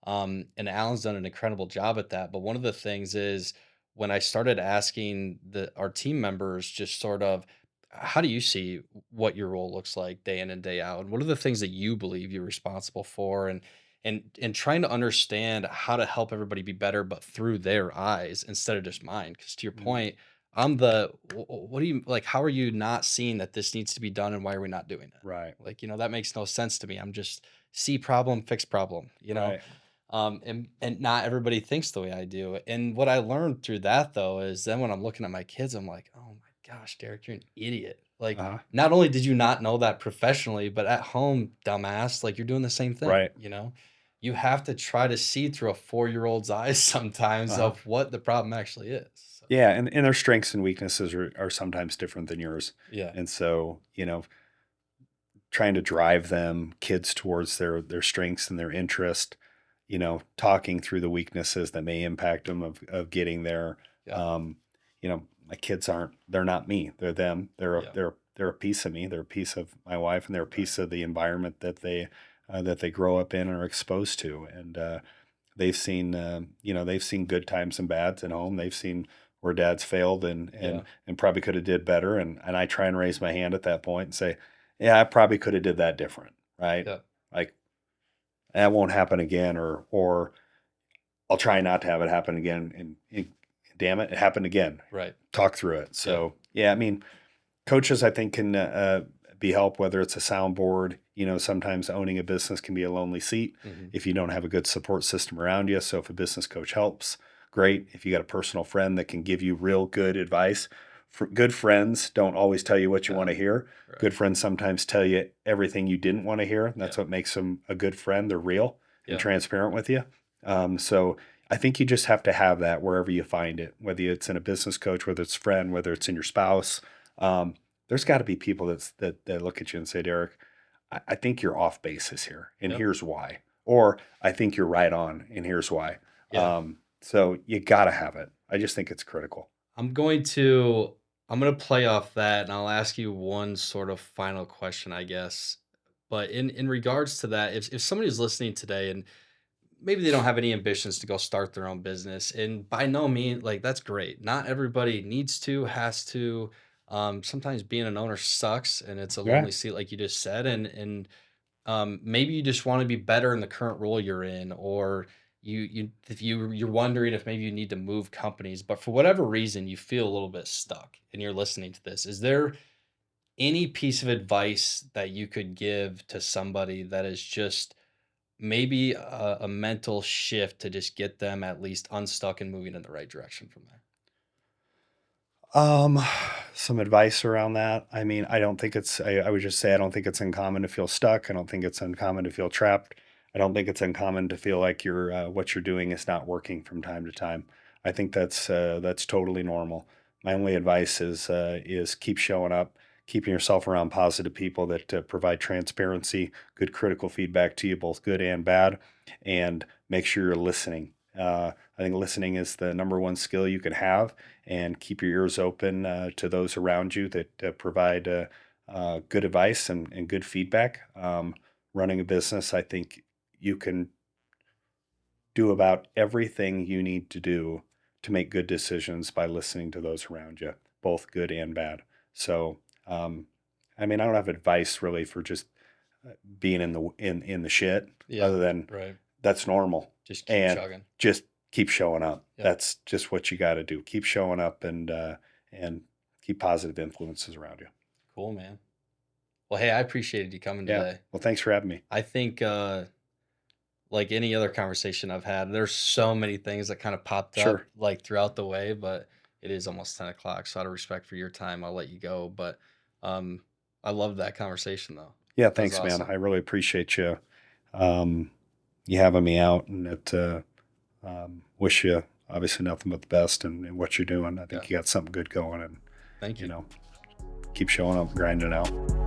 And Alan's done an incredible job at that. But one of the things is when I started asking our team members just sort of, how do you see what your role looks like day in and day out? And what are the things that you believe you're responsible for? And trying to understand how to help everybody be better, but through their eyes instead of just mine. Because to your Mhm. point, what do you like? How are you not seeing that this needs to be done, and why are we not doing it? Right. Like, that makes no sense to me. I'm just see problem, fix problem. Right. And not everybody thinks the way I do. And what I learned through that though is then when I'm looking at my kids, I'm like, oh my gosh, Derek, you're an idiot. Like, Uh-huh. not only did you not know that professionally, but at home, dumbass, like you're doing the same thing. Right. You have to try to see through a 4-year-old's eyes sometimes Uh-huh. of what the problem actually is. So, Yeah, and their strengths and weaknesses are sometimes different than yours. yeah, And so, trying to drive them kids towards their strengths and their interest, talking through the weaknesses that may impact them of getting there. yeah, Um, my kids they're not me. They're them. yeah, They're a piece of me. They're a piece of my wife, and they're a right, piece of the environment that they grow up in and are exposed to. And they've seen good times and bads at home. They've seen where dads failed yeah, and probably could have did better. And I try and raise my hand at that point and say, yeah, I probably could have did that different, right? yeah, Like that won't happen again, or I'll try not to have it happen again. And damn it, it happened again. right, Talk through it. yeah, So yeah, I mean, coaches I think can be help, whether it's a soundboard. Sometimes owning a business can be a lonely seat hmm, if you don't have a good support system around you. So if a business coach helps, great. If you got a personal friend that can give you real good advice, good friends don't always tell you what you yeah, want to hear. right, Good friends sometimes tell you everything you didn't want to hear. And yeah, that's what makes them a good friend. They're real and yeah, transparent with you. So I think you just have to have that wherever you find it, whether it's in a business coach, whether it's a friend, whether it's in your spouse. Um, there's got to be people that look at you and say, Derek, I think you're off basis here, and yep, here's why. Or I think you're right on, and here's why. yeah. So you got to have it. I just think it's critical. I'm going to I'm going to play off that, and I'll ask you one sort of final question, I guess. But in regards to that, if somebody's listening today and maybe they don't have any ambitions to go start their own business, and by no means, like, that's great. Not everybody needs to, has to. Sometimes being an owner sucks, and it's a Yeah. lonely seat, like you just said, and maybe you just want to be better in the current role you're in, or you're wondering if maybe you need to move companies, but for whatever reason you feel a little bit stuck and you're listening to this. Is there any piece of advice that you could give to somebody that is just maybe a mental shift to just get them at least unstuck and moving in the right direction from there? Um, some advice around that. I mean, I don't think I would just say I don't think it's uncommon to feel stuck. I don't think it's uncommon to feel trapped. I don't think it's uncommon to feel like what you're doing is not working from time to time. I think that's totally normal. My only advice is keep showing up, keeping yourself around positive people that provide transparency, good critical feedback to you, both good and bad, and make sure you're listening. I think listening is the number one skill you can have, and keep your ears open to those around you that provide good advice and good feedback. Running a business, I think you can do about everything you need to do to make good decisions by listening to those around you, both good and bad. So, I mean, I don't have advice really for just being in the shit, Yeah, other than right. that's normal, Just keep and chugging. just keep showing up. Yep. That's just what you got to do. Keep showing up and keep positive influences around you. Cool, man. Well, hey, I appreciated you coming Yeah. today. Well, thanks for having me. I think like any other conversation I've had, there's so many things that kind of popped up Sure. like throughout the way, but it is almost 10 o'clock. So out of respect for your time, I'll let you go. But um I loved that conversation though. Yeah. That was Thanks, man. awesome. I really appreciate um, you having me out, and wish you obviously nothing but the best in what you're doing. I Yeah. think you got something good going, and Thank you you. know, keep showing up, grinding out.